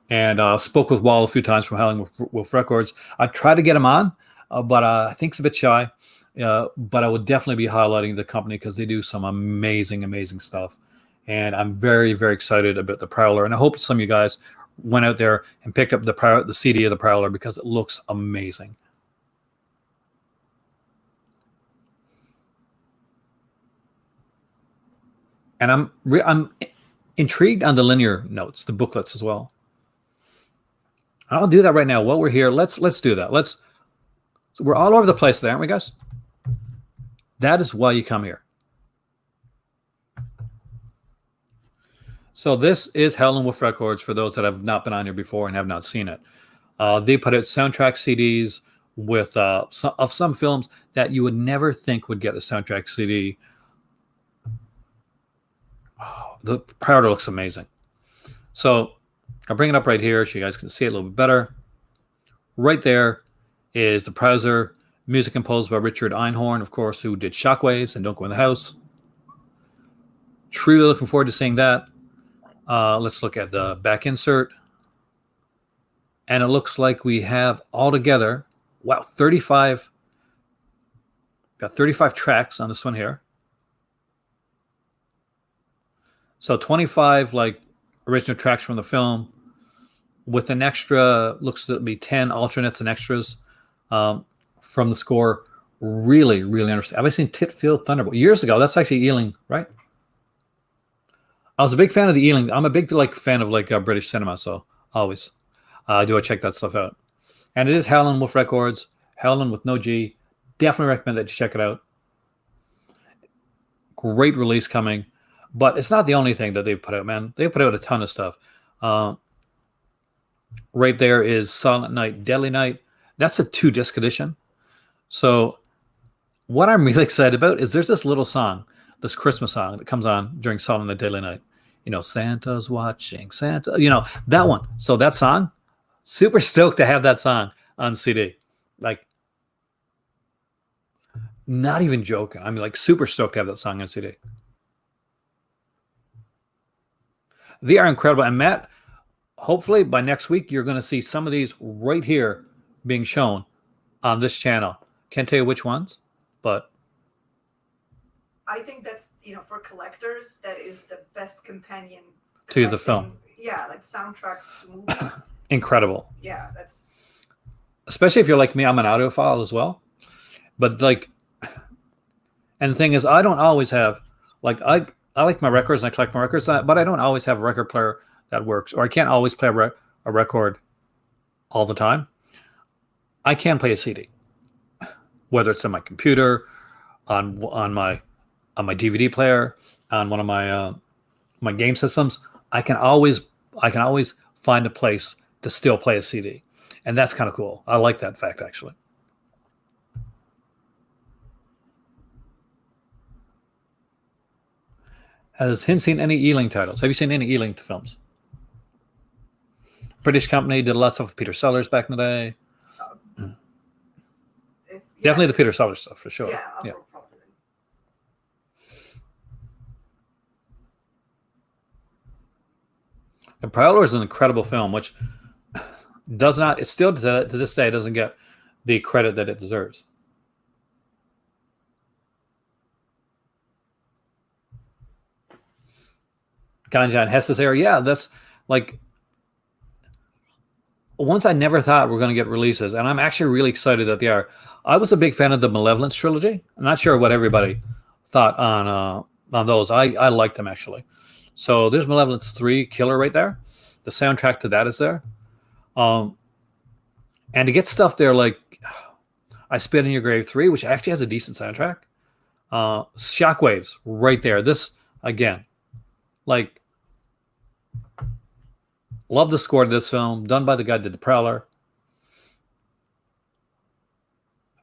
Speaker 1: And spoke with Wall a few times from Howling Wolf Records. I tried to get him on, but I think he's a bit shy. But I would definitely be highlighting the company because they do some amazing, amazing stuff. And I'm very, very excited about the Prowler. And I hope some of you guys went out there and picked up the CD of the Prowler, because it looks amazing. And I'm intrigued on the linear notes, the booklets as well. I'll do that right now while we're here. Let's do that. So we're all over the place today, aren't we, guys? That is why you come here. So this is Howling Wolf Records for those that have not been on here before and have not seen it. They put out soundtrack CDs with some films that you would never think would get a soundtrack CD. Oh, the Prowler looks amazing. So I'll bring it up right here so you guys can see it a little bit better. Right there is the Prowler, music composed by Richard Einhorn, of course, who did Shockwaves and Don't Go in the House. Truly looking forward to seeing that. Let's look at the back insert. And it looks like we have altogether, wow, 35. Got 35 tracks on this one here. So 25 like original tracks from the film, with an extra, looks to be 10 alternates and extras from the score. Really, really interesting. Have I seen Titfield Thunderbolt? Years ago. That's actually Ealing, right? I was a big fan of the Ealing. I'm a big fan of British cinema, so always do I check that stuff out. And it is Howling Wolf Records, Howling with no G. Definitely recommend that you check it out. Great release coming. But it's not the only thing that they've put out, man. They put out a ton of stuff. Right there is Silent Night, Deadly Night. That's a 2-disc edition. So what I'm really excited about is there's this little song, this Christmas song that comes on during Silent Night, Deadly Night. You know, Santa's watching, Santa, you know, that one. So that song, super stoked to have that song on CD. Like, not even joking. I'm like super stoked to have that song on CD. They are incredible. And Matt, hopefully by next week, you're going to see some of these right here being shown on this channel. Can't tell you which ones, but
Speaker 2: I think that's, for collectors, that is the best companion
Speaker 1: to the film.
Speaker 2: Yeah, like soundtracks to movies.
Speaker 1: Incredible.
Speaker 2: Yeah, that's...
Speaker 1: Especially if you're like me, I'm an audiophile as well. But and the thing is, I don't always have, I like my records and I collect my records, but I don't always have a record player that works, or I can't always play a record all the time. I can play a CD, whether it's on my computer, on my DVD player, on one of my my game systems. I can always find a place to still play a CD, and that's kind of cool. I like that fact actually. Has Hin seen any Ealing titles? Have you seen any Ealing films? British company did a lot of stuff with Peter Sellers back in the day. Definitely the Peter Sellers stuff for sure.
Speaker 2: Yeah.
Speaker 1: The Prowler is an incredible film, which does not, it still to this day doesn't get the credit that it deserves. Ganja and Hess's era, yeah, that's like ones I never thought were going to get releases, and I'm actually really excited that they are. I was a big fan of the Malevolence trilogy. I'm not sure what everybody thought on those. I liked them actually. So there's Malevolence 3, Killer right there. The soundtrack to that is there. And to get stuff there like I Spit in Your Grave 3, which actually has a decent soundtrack. Shockwaves right there. This, again, like, love the score to this film, done by the guy who did The Prowler.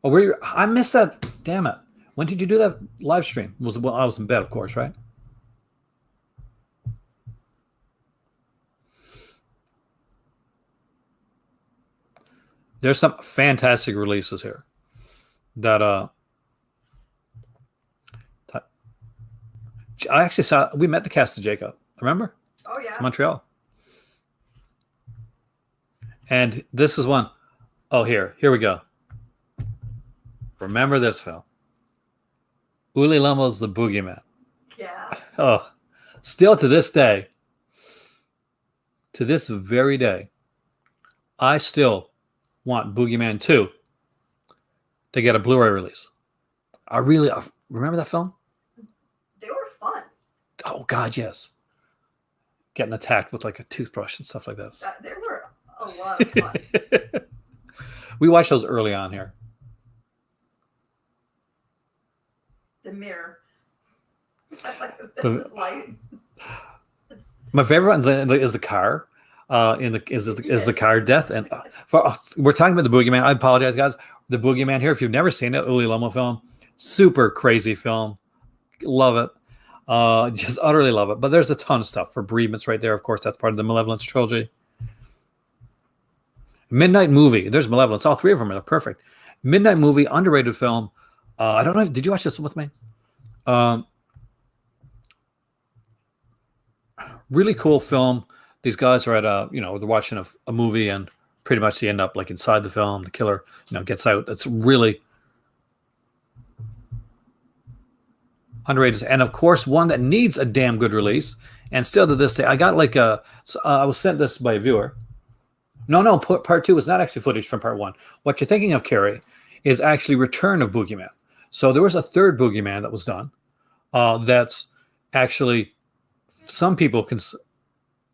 Speaker 1: Oh, I missed that. Damn it. When did you do that live stream? I was in bed, of course, right? There's some fantastic releases here that I actually saw. We met the cast of Jacob, remember?
Speaker 2: Oh yeah.
Speaker 1: Montreal. And this is one. Oh, here we go. Remember this film? Uli Lummel's The Boogeyman.
Speaker 2: Yeah.
Speaker 1: Oh, still to this day, to this very day, I still want Boogeyman 2 to get a Blu-ray release. I really remember that film.
Speaker 2: They were fun.
Speaker 1: Oh God, yes. Getting attacked with like a toothbrush and stuff like this.
Speaker 2: They were a lot of fun.
Speaker 1: We watched those early on here.
Speaker 2: The mirror.
Speaker 1: The
Speaker 2: light.
Speaker 1: My favorite one is the car. Is the car death, and we're talking about the Boogeyman. I apologize, guys. The Boogeyman here. If you've never seen it, Uli Lummel film, super crazy film, love it, just utterly love it. But there's a ton of stuff for bereavements right there. Of course, that's part of the Malevolence trilogy. Midnight Movie. There's Malevolence. All three of them are perfect. Midnight Movie, underrated film. I don't know. Did you watch this one with me? Really cool film. These guys are at they're watching a movie, and pretty much they end up like inside the film. The killer, gets out. It's really underrated. And of course, one that needs a damn good release. And still to this day, I got like I was sent this by a viewer. No, part 2 is not actually footage from part 1. What you're thinking of, Carrie, is actually Return of Boogeyman. So there was a third Boogeyman that was done. That's actually some people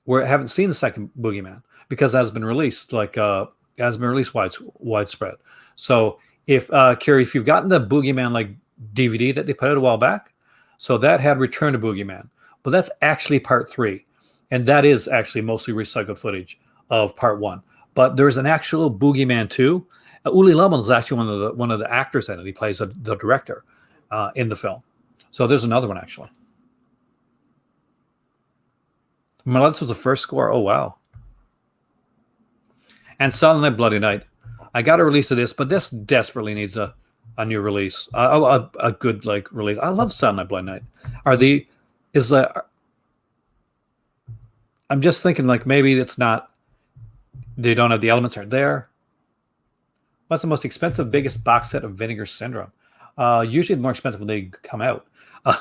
Speaker 1: haven't seen the second Boogeyman because it has been released widespread. So if Carrie, if you've gotten the Boogeyman like DVD that they put out a while back, so that had Return to Boogeyman, but that's actually part 3, and that is actually mostly recycled footage of part 1. But there's an actual Boogeyman 2. Uli Lummel is actually one of the actors in it. He plays the director in the film. So there's another one actually. Malevolence was the first score. Oh wow. And Silent Night, Bloody Night. I got a release of this, but this desperately needs a new release. A good like release. I love Silent Night, Bloody Night. I'm just thinking like maybe it's not. They don't have the elements aren't there. What's the most expensive, biggest box set of Vinegar Syndrome? Usually more expensive when they come out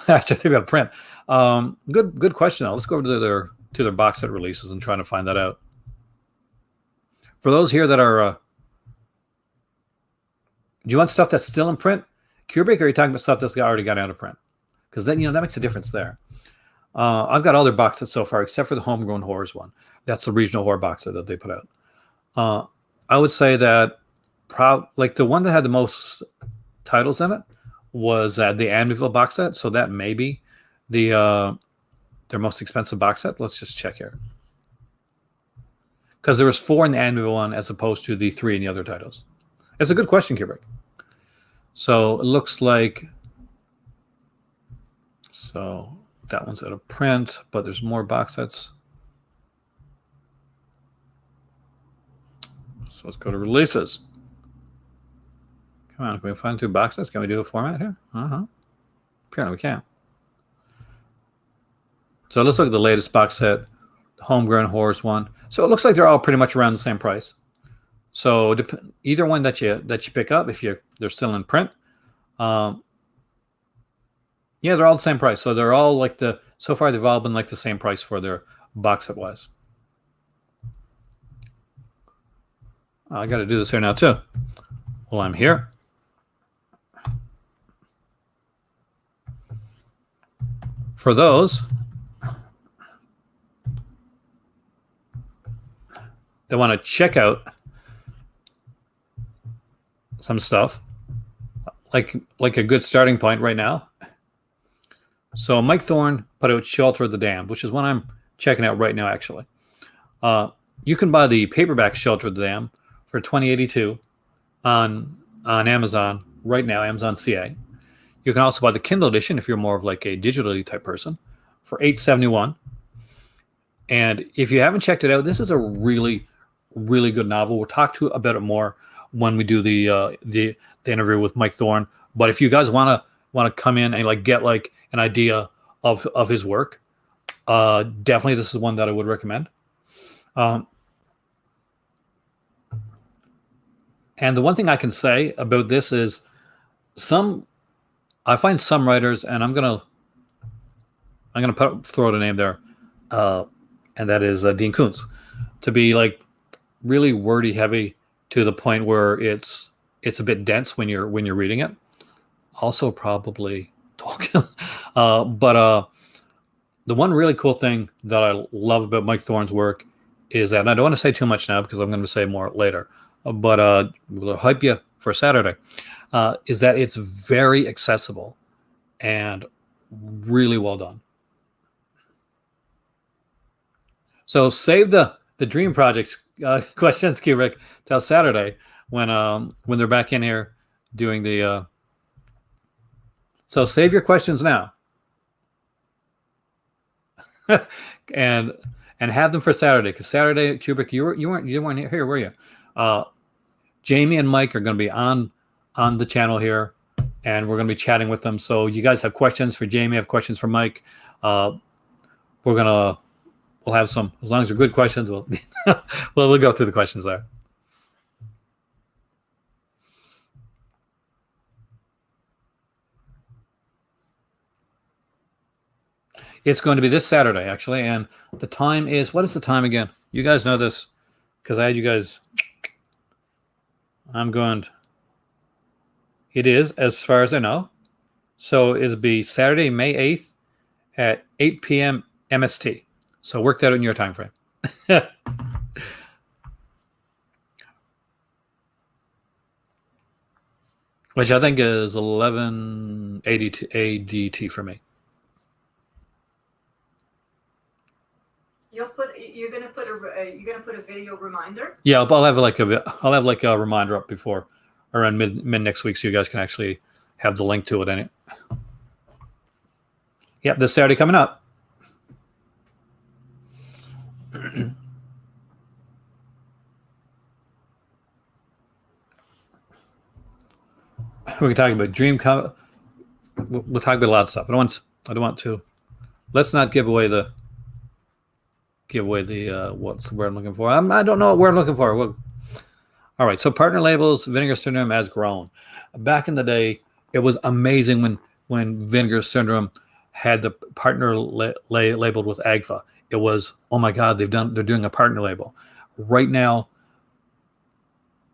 Speaker 1: after they've got a print. Good question. Let's go over to their box set releases and try to find that out. For those here that are, do you want stuff that's still in print? Kubrick, or are you talking about stuff that's already got out of print? Because then that makes a difference there. I've got all their box sets so far, except for the Homegrown Horrors one. That's the regional horror box set that they put out. I would say that like the one that had the most titles in it was the Amityville box set. So that may be the their most expensive box set? Let's just check here. Because there was 4 in the annual one as opposed to the 3 in the other titles. It's a good question, Kubrick. So it looks like, so that one's out of print, but there's more box sets. So let's go to releases. Come on, can we find 2 box sets? Can we do a format here? Apparently we can. So let's look at the latest box set, the Homegrown Horrors one. So it looks like they're all pretty much around the same price. So either one that you pick up, if they're still in print, yeah, they're all the same price. So they're all like so far they've all been like the same price for their box set wise. I got to do this here now too. Well, I'm here. For those that want to check out some stuff, like a good starting point right now. So Mike Thorne put out Shelter of the Damned, which is one I'm checking out right now, actually. You can buy the paperback Shelter of the Damned for $20.82 on Amazon right now, Amazon CA. You can also buy the Kindle edition if you're more of like a digitally type person for $8.71. And if you haven't checked it out, this is a really, really good novel. We'll talk about it more when we do the interview with Mike Thorne. But if you guys want to come in and like get like an idea of his work, definitely this is one that I would recommend. And the one thing I can say about this is I find some writers, and I'm gonna throw out a name there, and that is Dean Koontz, to be like really wordy heavy to the point where it's a bit dense when you're reading it. Also, probably Tolkien, but the one really cool thing that I love about Mike Thorne's work is that, and I don't want to say too much now because I'm going to say more later, but we'll hype you for Saturday. Is that it's very accessible and really well done. So save the dream projects questions, Kubrick, till Saturday when they're back in here doing the. So save your questions now, and have them for Saturday, because Saturday, Kubrick, you weren't here, were you? Jamie and Mike are going to be on the channel here, and we're going to be chatting with them. So you guys have questions for Jamie, have questions for Mike. We'll have some, as long as they're good questions. We'll go through the questions there. It's going to be this Saturday, actually, and the time is, what is the time again? You guys know this, because I had you guys. It is, as far as I know. So it'll be Saturday, May 8th at 8 p.m. MST. So work that out in your time frame. Which I think is 1180 ADT for me.
Speaker 2: You're gonna put a video reminder.
Speaker 1: Yeah, I'll have like a reminder up before around mid next week, so you guys can actually have the link to it in it. Yep, this Saturday coming up. We can talk about we'll talk about a lot of stuff. I don't want to. Let's not give away the what's the word I'm looking for? I don't know what word I'm looking for. All right, so partner labels, Vinegar Syndrome has grown. Back in the day, it was amazing when Vinegar Syndrome had the partner labeled with AGFA. It was, oh my God, they're doing a partner label. Right now,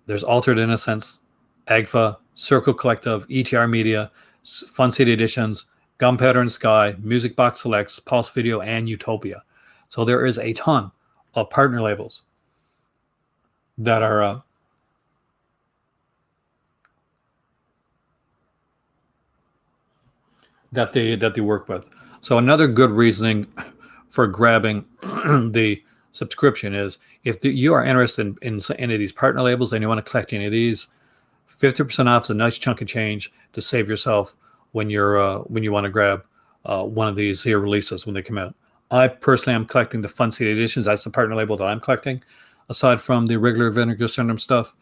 Speaker 1: there's Altered Innocence, AGFA, Circle Collective, ETR Media, Fun City Editions, Gunpowder and Sky, Music Box Selects, Pulse Video, and Utopia. So there is a ton of partner labels that are that they work with. So another good reasoning for grabbing the subscription is if you are interested in any of these partner labels and you want to collect any of these, 50% off is a nice chunk of change to save yourself when you want to grab one of these here releases when they come out. I personally am collecting the Fun City editions. That's the partner label that I'm collecting, aside from the regular Vinegar Syndrome stuff.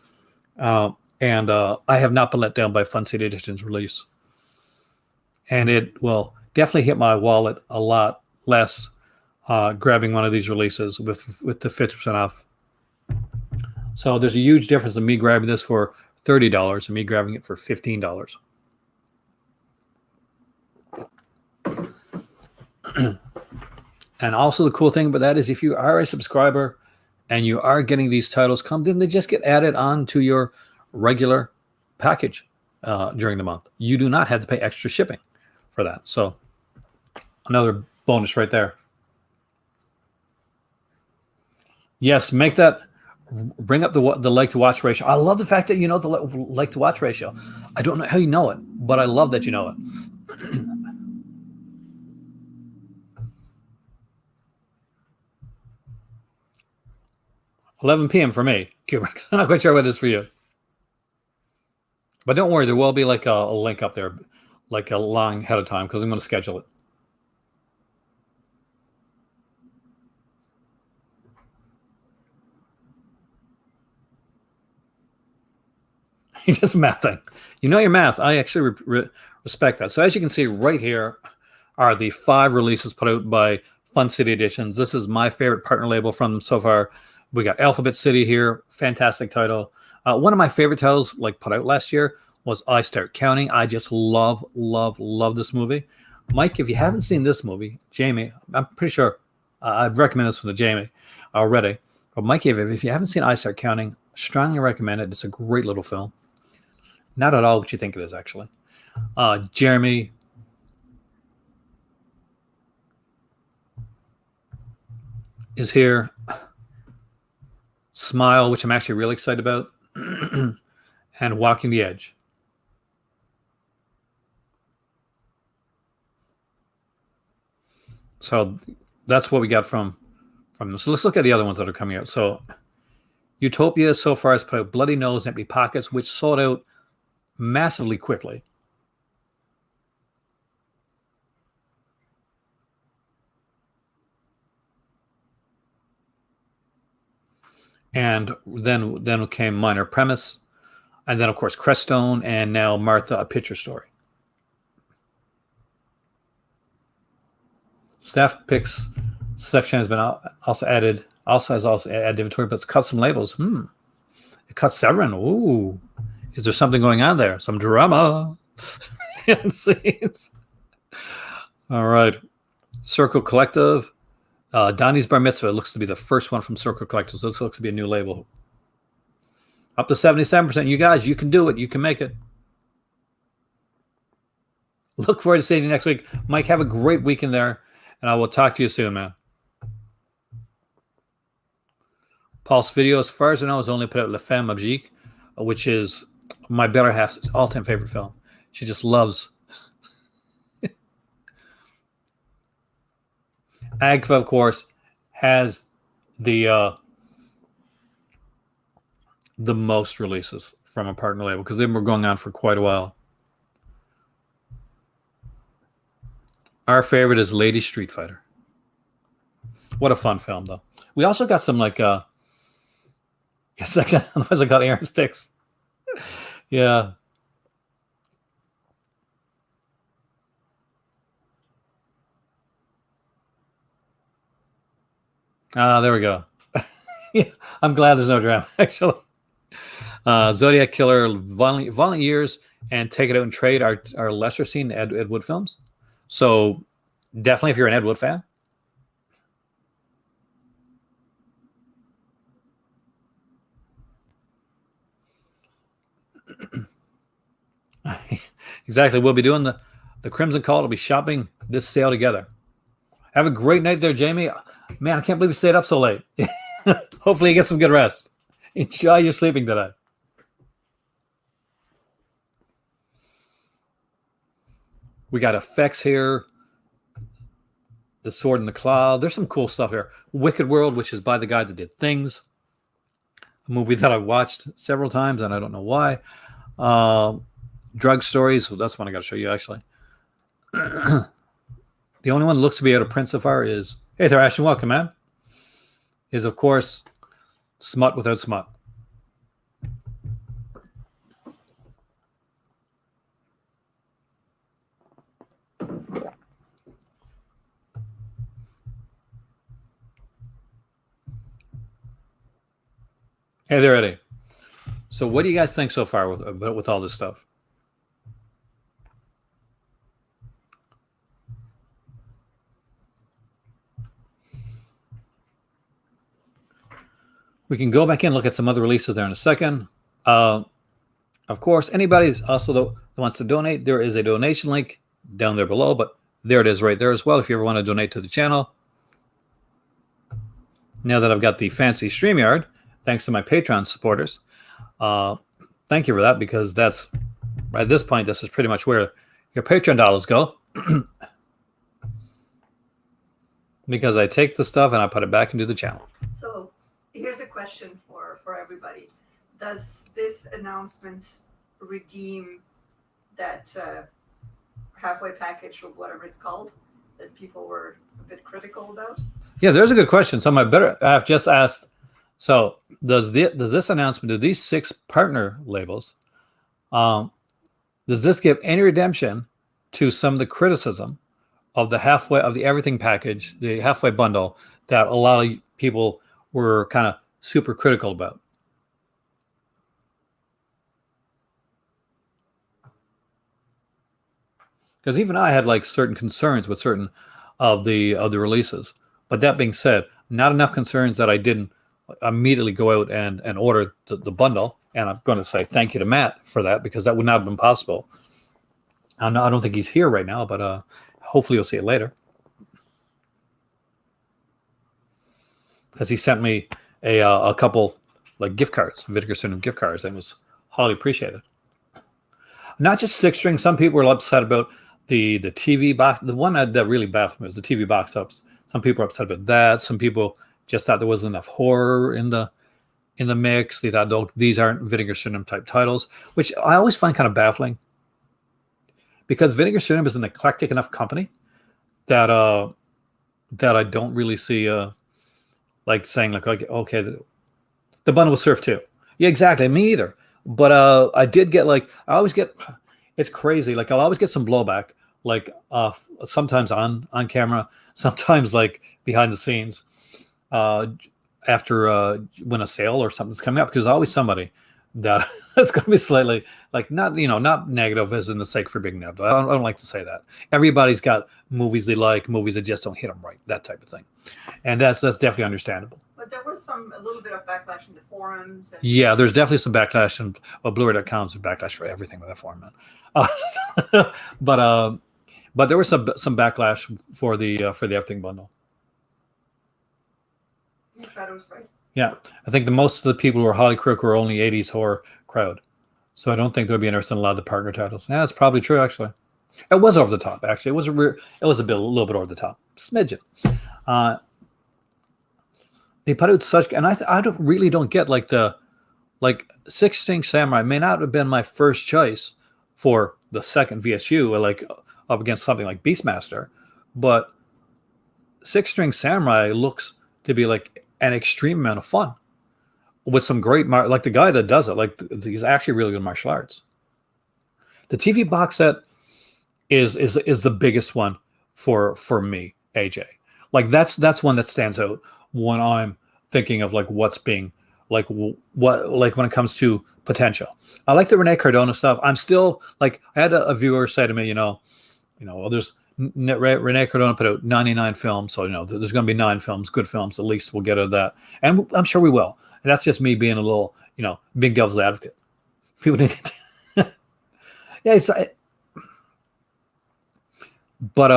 Speaker 1: And I have not been let down by Fun City editions release. And it will definitely hit my wallet a lot less grabbing one of these releases with the 50% off. So there's a huge difference in me grabbing this for $30 and me grabbing it for $15. And also the cool thing about that is if you are a subscriber and you are getting these titles then they just get added on to your regular package during the month. You do not have to pay extra shipping for that. So another bonus right there. Yes, bring up the like to watch ratio. I love the fact that you know the like to watch ratio. I don't know how you know it, but I love that you know it. 11 p.m. for me, Kubrick. I'm not quite sure what it is for you. But don't worry, there will be like a link up there, like a long ahead of time, because I'm going to schedule it. You're just mathing. You know your math. I actually respect that. So as you can see right here are the 5 releases put out by Fun City Editions. This is my favorite partner label from them so far. We got Alphabet City here. Fantastic title. One of my favorite titles like put out last year was I Start Counting. I just love this movie. Mike, if you haven't seen this movie, Jamie, I'm pretty sure I'd recommend this one to Jamie already. But Mike, if you haven't seen I Start Counting, strongly recommend it. It's a great little film. Not at all what you think it is, actually. Jeremy is here. Smile, which I'm actually really excited about. And Walking the Edge. So that's what we got from them. So let's look at the other ones that are coming out. So Utopia so far has put out Bloody Nose, Empty Pockets, which sold out massively quickly. And then came Minor Premise, and then of course Crestone, and now Martha, A Picture Story. Staff picks section has been also added. Also has added inventory, but it's custom labels. It cut Severin. Ooh, is there something going on there? Some drama. All right, Circle Collective. Donnie's Bar Mitzvah looks to be the first one from Circle Collective. So this looks to be a new label. Up to 77%. You guys, you can do it. You can make it. Look forward to seeing you next week. Mike, have a great weekend there, and I will talk to you soon, man. Pulse Video, as far as I know, has only put out La Femme Oblige, which is my better half's all-time favorite film. She just loves. Agfa, of course, has the most releases from a partner label because they were going on for quite a while. Our favorite is Lady Street Fighter. What a fun film, though. We also got some like section. Otherwise, I got Aaron's picks. Yeah. There we go. Yeah, I'm glad there's no drama, actually. Zodiac Killer, Violent Years, and Take It Out and Trade are lesser seen Ed Wood films. So definitely if you're an Ed Wood fan. Exactly. We'll be doing the Crimson Call. We'll be shopping this sale together. Have a great night there, Jamie. Man, I can't believe you stayed up so late. Hopefully you get some good rest. Enjoy your sleeping today. We got effects here. The Sword in the Cloud. There's some cool stuff here. Wicked World, which is by the guy that did Things, a movie that I watched several times and I don't know why. Drug Stories. Well, that's one I got to show you actually. The only one that looks to be out of print so far is, hey there, Ashton, welcome, man. Is of course Smut Without Smut. Hey there, Eddie. So, what do you guys think so far with all this stuff? We can go back in and look at some other releases there in a second. Of course, anybody's also that wants to donate, there is a donation link down there below, but there it is right there as well if you ever want to donate to the channel. Now that I've got the fancy StreamYard, thanks to my Patreon supporters, thank you for that, because that's, at this point, this is pretty much where your Patreon dollars go. Because I take the stuff and I put it back into the channel.
Speaker 2: So here's a question for everybody. Does this announcement redeem that halfway package or whatever it's called that people were a bit critical about?
Speaker 1: Yeah, there's a good question. So I've just asked, so does this announcement, do these 6 partner labels, does this give any redemption to some of the criticism of the everything package, the halfway bundle, that a lot of people were kind of super critical about? Because even I had like certain concerns with certain of the releases. But that being said, not enough concerns that I didn't immediately go out and order the bundle. And I'm going to say thank you to Matt for that, because that would not have been possible. I don't think he's here right now, but hopefully you'll see it later. Because he sent me a couple like gift cards, Vinegar Syndrome gift cards, and it was highly appreciated. Not just 6-string. Some people were upset about the TV box. The one that really baffled me was the TV box ups. Some people are upset about that. Some people just thought there wasn't enough horror in the mix. They thought, oh, these aren't Vinegar Syndrome type titles, which I always find kind of baffling, because Vinegar Syndrome is an eclectic enough company that I don't really see like saying like okay, the bundle will serve too. Yeah, exactly. Me either. But I did get I always get, it's crazy. Like I'll always get some blowback, like sometimes on camera, sometimes like behind the scenes, after when a sale or something's coming up, because there's always somebody that's going to be slightly like not negative as in the sake for being negative. I don't like to say that. Everybody's got movies they like, movies that just don't hit them right, that type of thing, and that's definitely understandable.
Speaker 2: But there was a little bit of backlash in the forums.
Speaker 1: Yeah, there's definitely some backlash, and Blu-ray.com's backlash for everything with that forum, man. But there was some backlash for the everything bundle.
Speaker 2: Shadows, right?
Speaker 1: Yeah, I think most of the people who were highly critical were only 80s horror crowd, so I don't think they'll be interested in a lot of the partner titles. Yeah, that's probably true. Actually, it was over the top. Actually, it was a little bit over the top, smidgen. They put out such, and I don't get like 6-string Samurai may not have been my first choice for the second VSU, like up against something like Beastmaster, but 6-string Samurai looks to be like an extreme amount of fun with some great like the guy that does it, like he's actually really good martial arts. The TV box set is the biggest one for me, AJ. Like that's one that stands out when I'm thinking of like what's being like what like when it comes to potential. I like the Renee Cardona stuff. I'm still like, I had a viewer say to me, well, there's Renee Cardona put out 99 films, so there's going to be 9 films, good films. At least we'll get at that, and I'm sure we will. And that's just me being a little, big devil's advocate. People need to, yeah, it's. But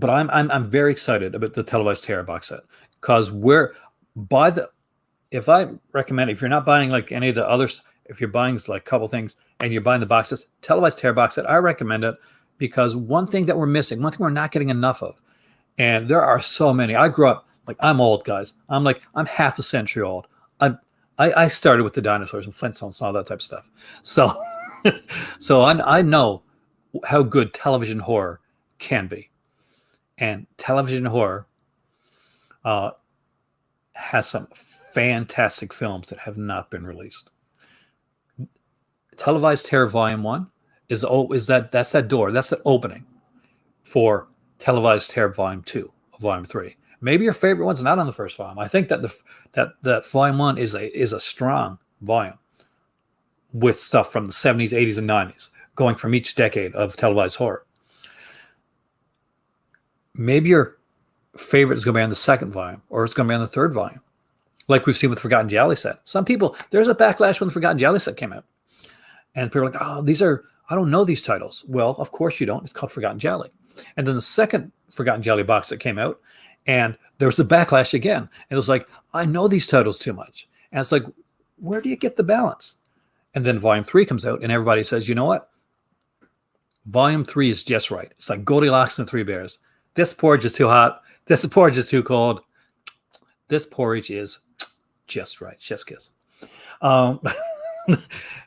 Speaker 1: I'm very excited about the televised terror box set, because if I recommend, if you're not buying like any of the others, if you're buying like a couple things and you're buying the boxes, televised terror box set, I recommend it, because one thing that we're missing, one thing we're not getting enough of, and there are so many. I grew up, like, I'm old, guys. I'm half a century old. I started with the dinosaurs and Flintstones and all that type of stuff. So so I know how good television horror can be, and television horror has some fantastic films that have not been released. Televised Terror Volume One that's that door, that's the opening for Televised Terror Volume Two, Volume Three. Maybe your favorite one's not on the first volume. I think that that Volume One is a strong volume with stuff from the 70s, 80s, and 90s, going from each decade of televised horror. Maybe your favorite is going to be on the second volume, or it's going to be on the third volume, like we've seen with Forgotten Jali Set. Some people, there's a backlash when the Forgotten Jali Set came out, and people are like, "Oh, I don't know these titles." Well, of course you don't. It's called Forgotten Jali. And then the second Forgotten Jali box that came out, and there was a backlash again. And it was like, "I know these titles too much," and it's like, where do you get the balance? And then Volume 3 comes out, and everybody says, "You know what? Volume 3 is just right. It's like Goldilocks and the Three Bears. This porridge is too hot. This porridge is too cold. This porridge is just right." Chef's kiss. Um,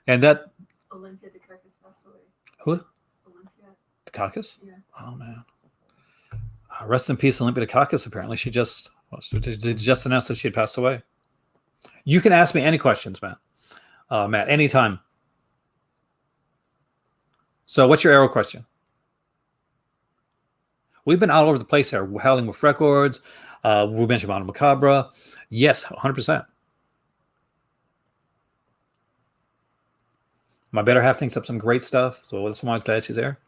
Speaker 1: and that.
Speaker 2: Olympia Dukakis passed away.
Speaker 1: Who?
Speaker 2: Olympia.
Speaker 1: Dukakis?
Speaker 2: Yeah.
Speaker 1: Oh, man. Rest in peace, Olympia Dukakis. Apparently, they just announced that she had passed away. You can ask me any questions, Matt. Matt, anytime. So what's your arrow question? We've been all over the place here. Howling with Records. We mentioned Mono Macabre. Yes, 100%. My better half thinks up some great stuff. So that's why I was glad she's there.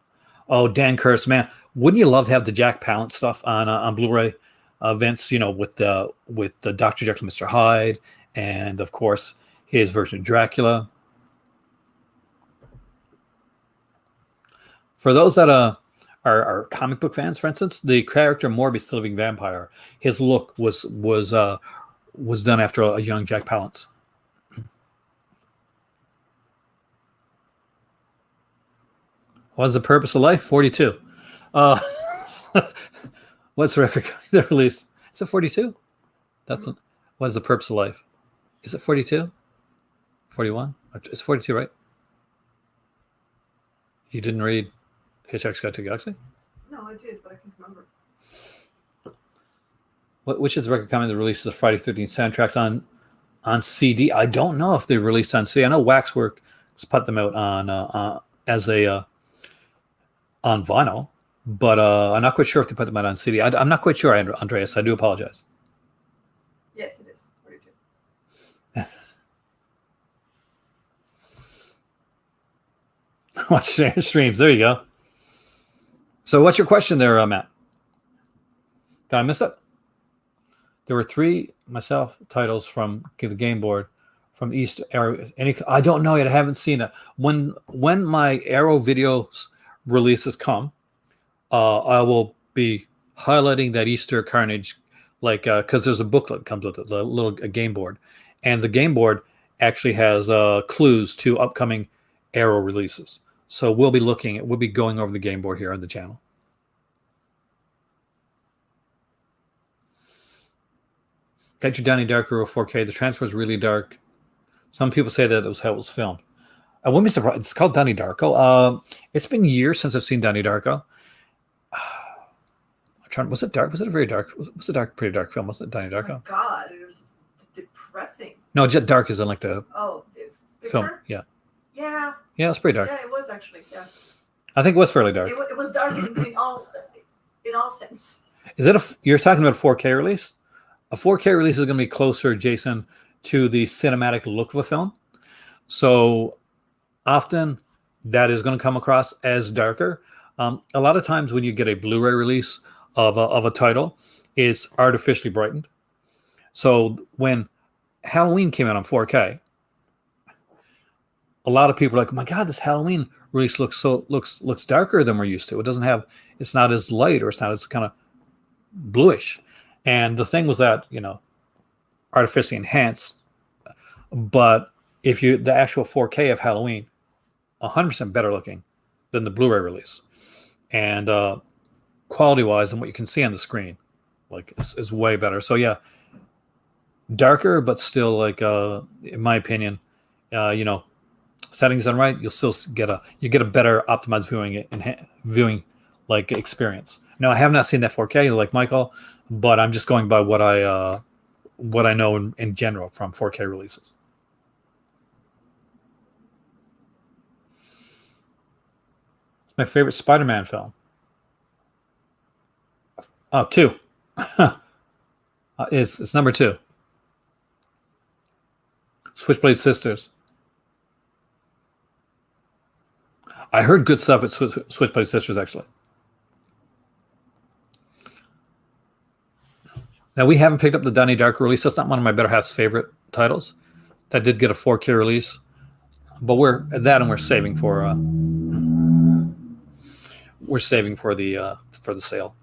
Speaker 1: Oh, Dan Curse, man. Wouldn't you love to have the Jack Palance stuff on Blu-ray, Vince, with the Dr. Jekyll and Mr. Hyde, and of course his version of Dracula. For those that are comic book fans, for instance, the character Morbius, the Living Vampire, his look was done after a young Jack Palance. What's the purpose of life? 42. What's the record they're released? Is it 42? What is the purpose of life? Is it 42? 41? It's 42, right? You didn't read Hitchhiker's Guide to the Galaxy?
Speaker 2: No, I did, but I can't remember.
Speaker 1: Which is the record company that releases the Friday 13th soundtracks on CD? I don't know if they released on CD. I know Waxworks put them out on on vinyl, but I'm not quite sure if they put them out on CD. I'm not quite sure, Andreas. I do apologize.
Speaker 2: Yes, it is 42.
Speaker 1: Watch their streams. There you go. So what's your question there, Matt? Did I miss it? There were 3 titles from the game board from East Arrow. I don't know yet. I haven't seen it. When my Arrow videos releases come, I will be highlighting that Easter Carnage, because there's a booklet that comes with it, the little game board, and the game board actually has clues to upcoming Arrow releases. So we'll be going over the game board here on the channel. Got your Donnie Darko 4K. The transfer is really dark. Some people say that it was how it was filmed. I wouldn't be surprised. It's called Donnie Darko. It's been years since I've seen Donnie Darko. Was it dark? Was it a very dark? Was it a pretty dark film? Wasn't it Donnie Darko?
Speaker 2: Oh my God, it was depressing.
Speaker 1: No, just dark is in like the film.
Speaker 2: Yeah.
Speaker 1: Yeah, it's pretty dark.
Speaker 2: Yeah, it was actually. Yeah.
Speaker 1: I think it was fairly dark.
Speaker 2: It was dark in all sense.
Speaker 1: Is it you're talking about a 4K release? A 4K release is going to be closer, Jason, to the cinematic look of a film. So often that is going to come across as darker. A lot of times when you get a Blu-ray release of a title, it's artificially brightened. So when Halloween came out on 4K, a lot of people are like, "Oh my God, this Halloween release looks darker than we're used to. It's not as light, or it's not as kind of bluish." And the thing was that, artificially enhanced, but the actual 4K of Halloween, 100% better looking than the Blu-ray release. and quality wise, and what you can see on the screen, like is way better. So yeah, darker, but still like in my opinion, settings done right, you'll still get a better optimized viewing like experience. Now I have not seen that 4K like Michael, but I'm just going by what I know in general from 4K releases. My favorite Spider-Man film. Oh, two. It's number two. Switchblade Sisters. I heard good stuff at Switchblade Sisters actually. Now we haven't picked up the Donnie Darko release. That's not one of my better half's favorite titles. That did get a 4K release, but we're at that, and we're saving for the sale.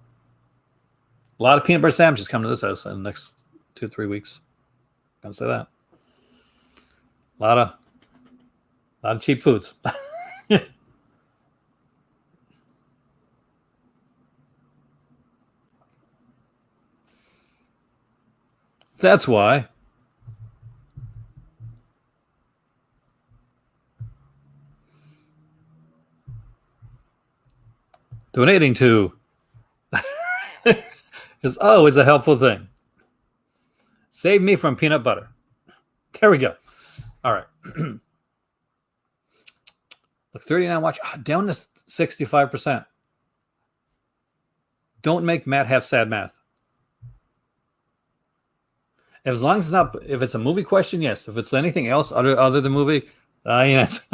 Speaker 1: A lot of peanut butter sandwiches come to this house in the next 2-3 weeks. Gonna say that. A lot of cheap foods. That's why. Donating to is always a helpful thing. Save me from peanut butter. There we go. All right. Look, 39 watch down to 65%. Don't make Matt have sad math. As long as it's not, if it's a movie question, yes. If it's anything else other than movie, yes.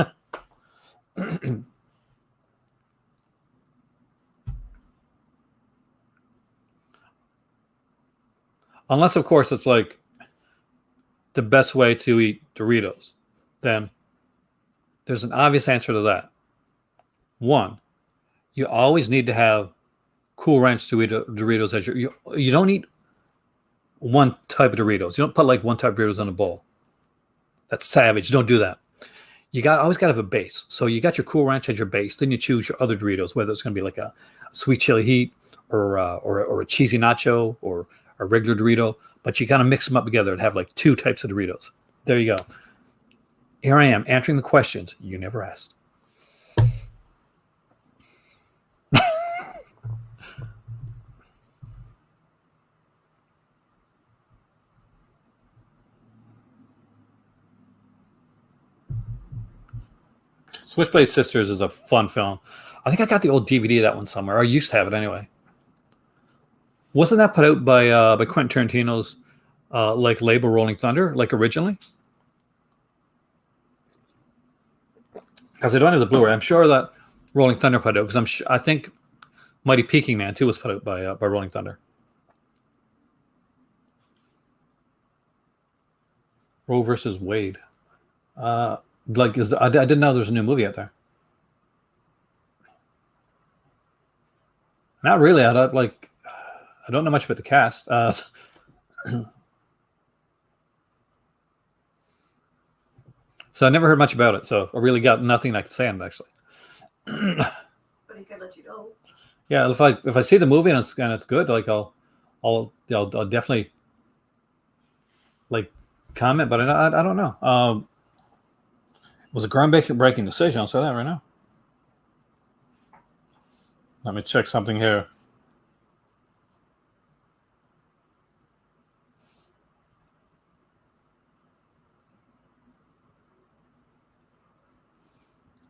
Speaker 1: Unless, of course, it's like the best way to eat Doritos, then there's an obvious answer to that. One, you always need to have Cool Ranch to eat Doritos as you don't eat one type of Doritos. You don't put like one type of Doritos in a bowl. That's savage. Don't do that. You always got to have a base. So you got your Cool Ranch as your base. Then you choose your other Doritos, whether it's going to be like a sweet chili heat or a cheesy nacho or a regular Dorito. But you kind of mix them up together and have like two types of Doritos. There you go. Here I am answering the questions you never asked. Switchblade Sisters is a fun film. I think I got the old DVD of that one somewhere. I used to have it anyway. Wasn't that put out by Quentin Tarantino's like label Rolling Thunder, like originally? Because I don't have the Blu-ray. I'm sure that Rolling Thunder put out because I think Mighty Peking Man too was put out by Rolling Thunder. Roe versus Wade. I didn't know there's a new movie out there. Not really. I don't know much about the cast. So I never heard much about it. So I really got nothing I could say on it actually.
Speaker 2: But he can let you know.
Speaker 1: Yeah, if I see the movie and it's good, like I'll definitely like comment. But I don't know. It was a groundbreaking decision. I'll say that right now. Let me check something here.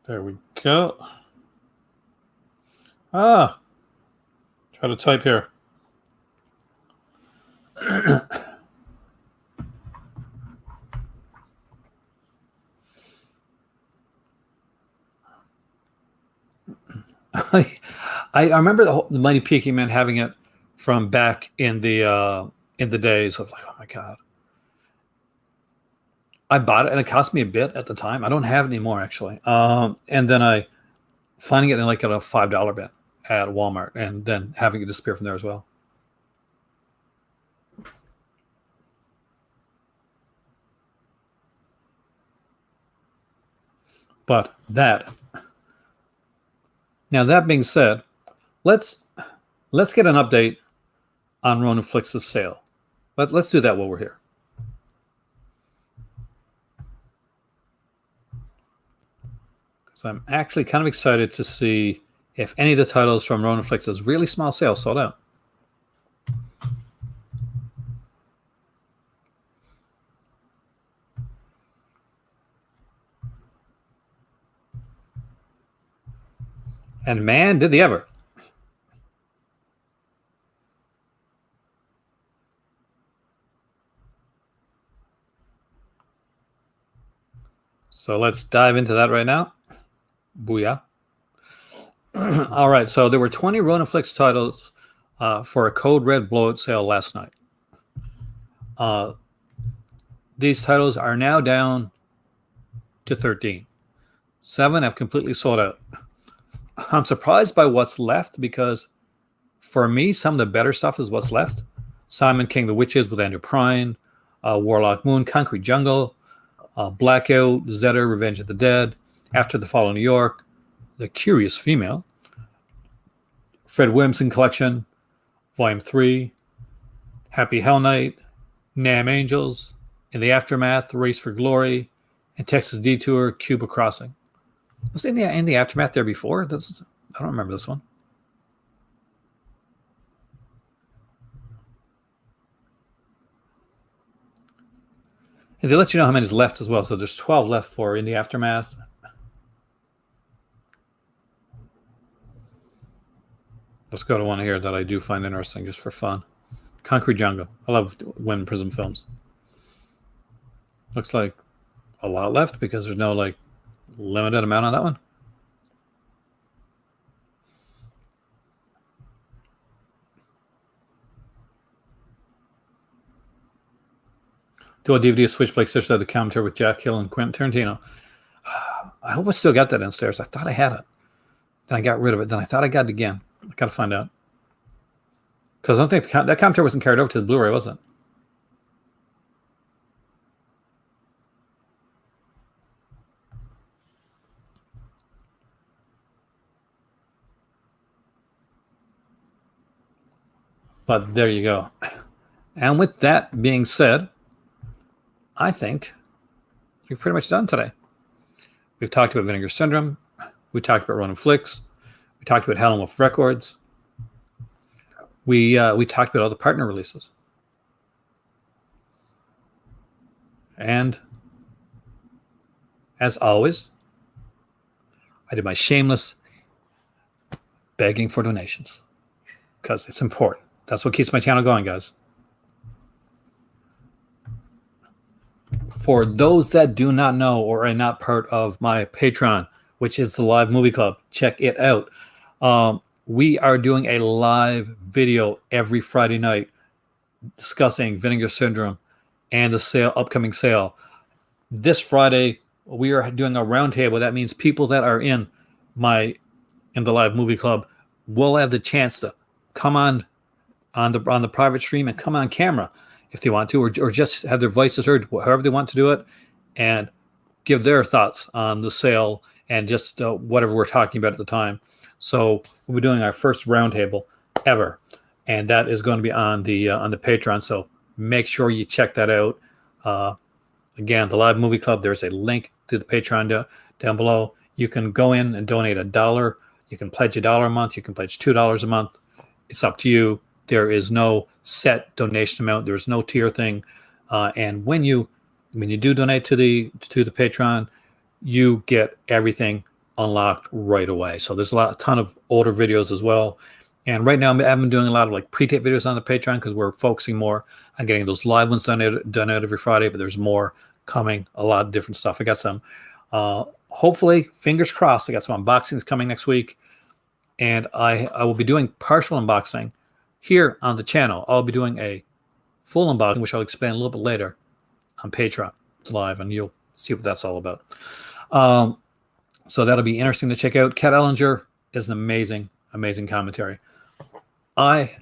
Speaker 1: There we go. Try to type here. I remember the Mighty Peking Man having it from back in the days of like, oh my god. I bought it and it cost me a bit at the time. I don't have it anymore actually. And then I finding it in like at a $5 bin at Walmart and then having it disappear from there as well. But that being said, let's get an update on Ronin Flix's sale. Let's do that while we're here. So I'm actually kind of excited to see if any of the titles from Ronin Flix's really small sale sold out. And man, did they ever. So let's dive into that right now. Booyah. All right, so there were 20 Ronin Flix titles for a Code Red blowout sale last night. These titles are now down to 13. 7 have completely sold out. I'm surprised by what's left because for me, some of the better stuff is what's left. Simon King the Witches with Andrew Prine, Warlock Moon, Concrete Jungle, Blackout, Zedder, Revenge of the Dead, After the Fall of New York, The Curious Female, Fred Williamson Collection, Volume 3, Happy Hell Night, Nam Angels, In the Aftermath, Race for Glory, and Texas Detour, Cuba Crossing. Was in the Aftermath there before? I don't remember this one. And they let you know how many is left as well. So there's 12 left for In the Aftermath. Let's go to one here that I do find interesting just for fun. Concrete Jungle. I love Women Prism films. Looks like a lot left because there's no like limited amount on that one. Do a DVD of Switchblade Sisters, the commentary with Jack Hill and Quentin Tarantino. I hope I still got that downstairs. I thought I had it. Then I got rid of it. Then I thought I got it again. I got to find out. Because I don't think that commentary wasn't carried over to the Blu-ray, was it? But there you go. And with that being said, I think we're pretty much done today. We've talked about Vinegar Syndrome. We talked about Ronin Flix. We talked about Helen Wolf Records. We talked about all the partner releases. And as always, I did my shameless begging for donations because it's important. That's what keeps my channel going, guys. For those that do not know or are not part of my Patreon, which is the Live Movie Club, check it out. We are doing a live video every Friday night discussing Vinegar Syndrome and the upcoming sale. This Friday, we are doing a roundtable. That means people that are in the Live Movie Club will have the chance to come on the private stream and come on camera if they want to, or just have their voices heard, however they want to do it, and give their thoughts on the sale and just whatever we're talking about at the time. So we'll be doing our first roundtable ever, and that is going to be on the Patreon. So make sure you check that out. Again, the Live Movie Club. There's a link to the Patreon down below. You can go in and donate $1. You can pledge $1 a month. You can pledge $2 a month. It's up to you. There is no set donation amount. There's no tier thing. And when you do donate to the Patreon, you get everything unlocked right away. So there's a ton of older videos as well. And right now I've been doing a lot of like pre-tape videos on the Patreon because we're focusing more on getting those live ones done out every Friday, but there's more coming, a lot of different stuff. I got some, hopefully, fingers crossed, I got some unboxings coming next week. And I will be doing partial unboxing here on the channel. I'll be doing a full unboxing, which I'll explain a little bit later on Patreon live, and you'll see what that's all about. So that'll be interesting to check out. Kat Ellinger is an amazing commentary. I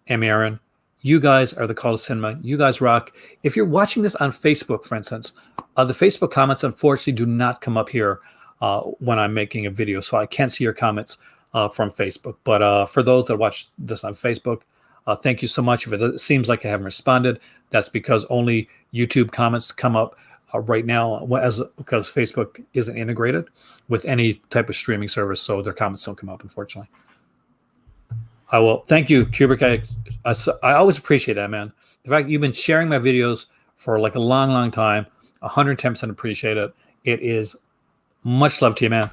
Speaker 1: am Aaron. You guys are the Call to Cinema. You guys rock. If you're watching this on Facebook, for instance, the Facebook comments, unfortunately, do not come up here when I'm making a video, so I can't see your comments. from Facebook. But for those that watch this on Facebook, thank you so much. If it seems like I haven't responded, that's because only YouTube comments come up right now, because Facebook isn't integrated with any type of streaming service, so their comments don't come up, unfortunately. I will. Thank you, Kubrick. I always appreciate that, man. The fact you've been sharing my videos for like a long, long time, 110% appreciate it. It is much love to you, man.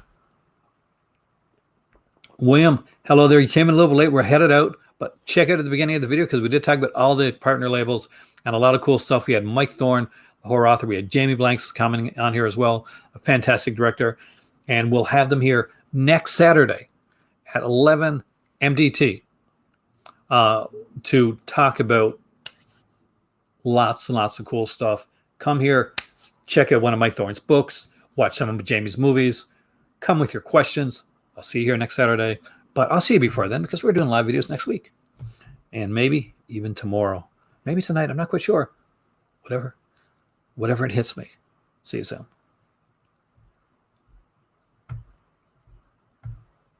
Speaker 1: William, hello there. You came in a little late. We're headed out, but check out at the beginning of the video because we did talk about all the partner labels and a lot of cool stuff. We had Mike Thorne, the horror author. We had Jamie Blanks commenting on here as well, a fantastic director. And we'll have them here next Saturday at 11 MDT to talk about lots and lots of cool stuff. Come here, check out one of Mike Thorne's books, watch some of Jamie's movies, come with your questions. I'll see you here next Saturday, but I'll see you before then because we're doing live videos next week and maybe even tomorrow, maybe tonight. I'm not quite sure. Whatever it hits me. See you soon.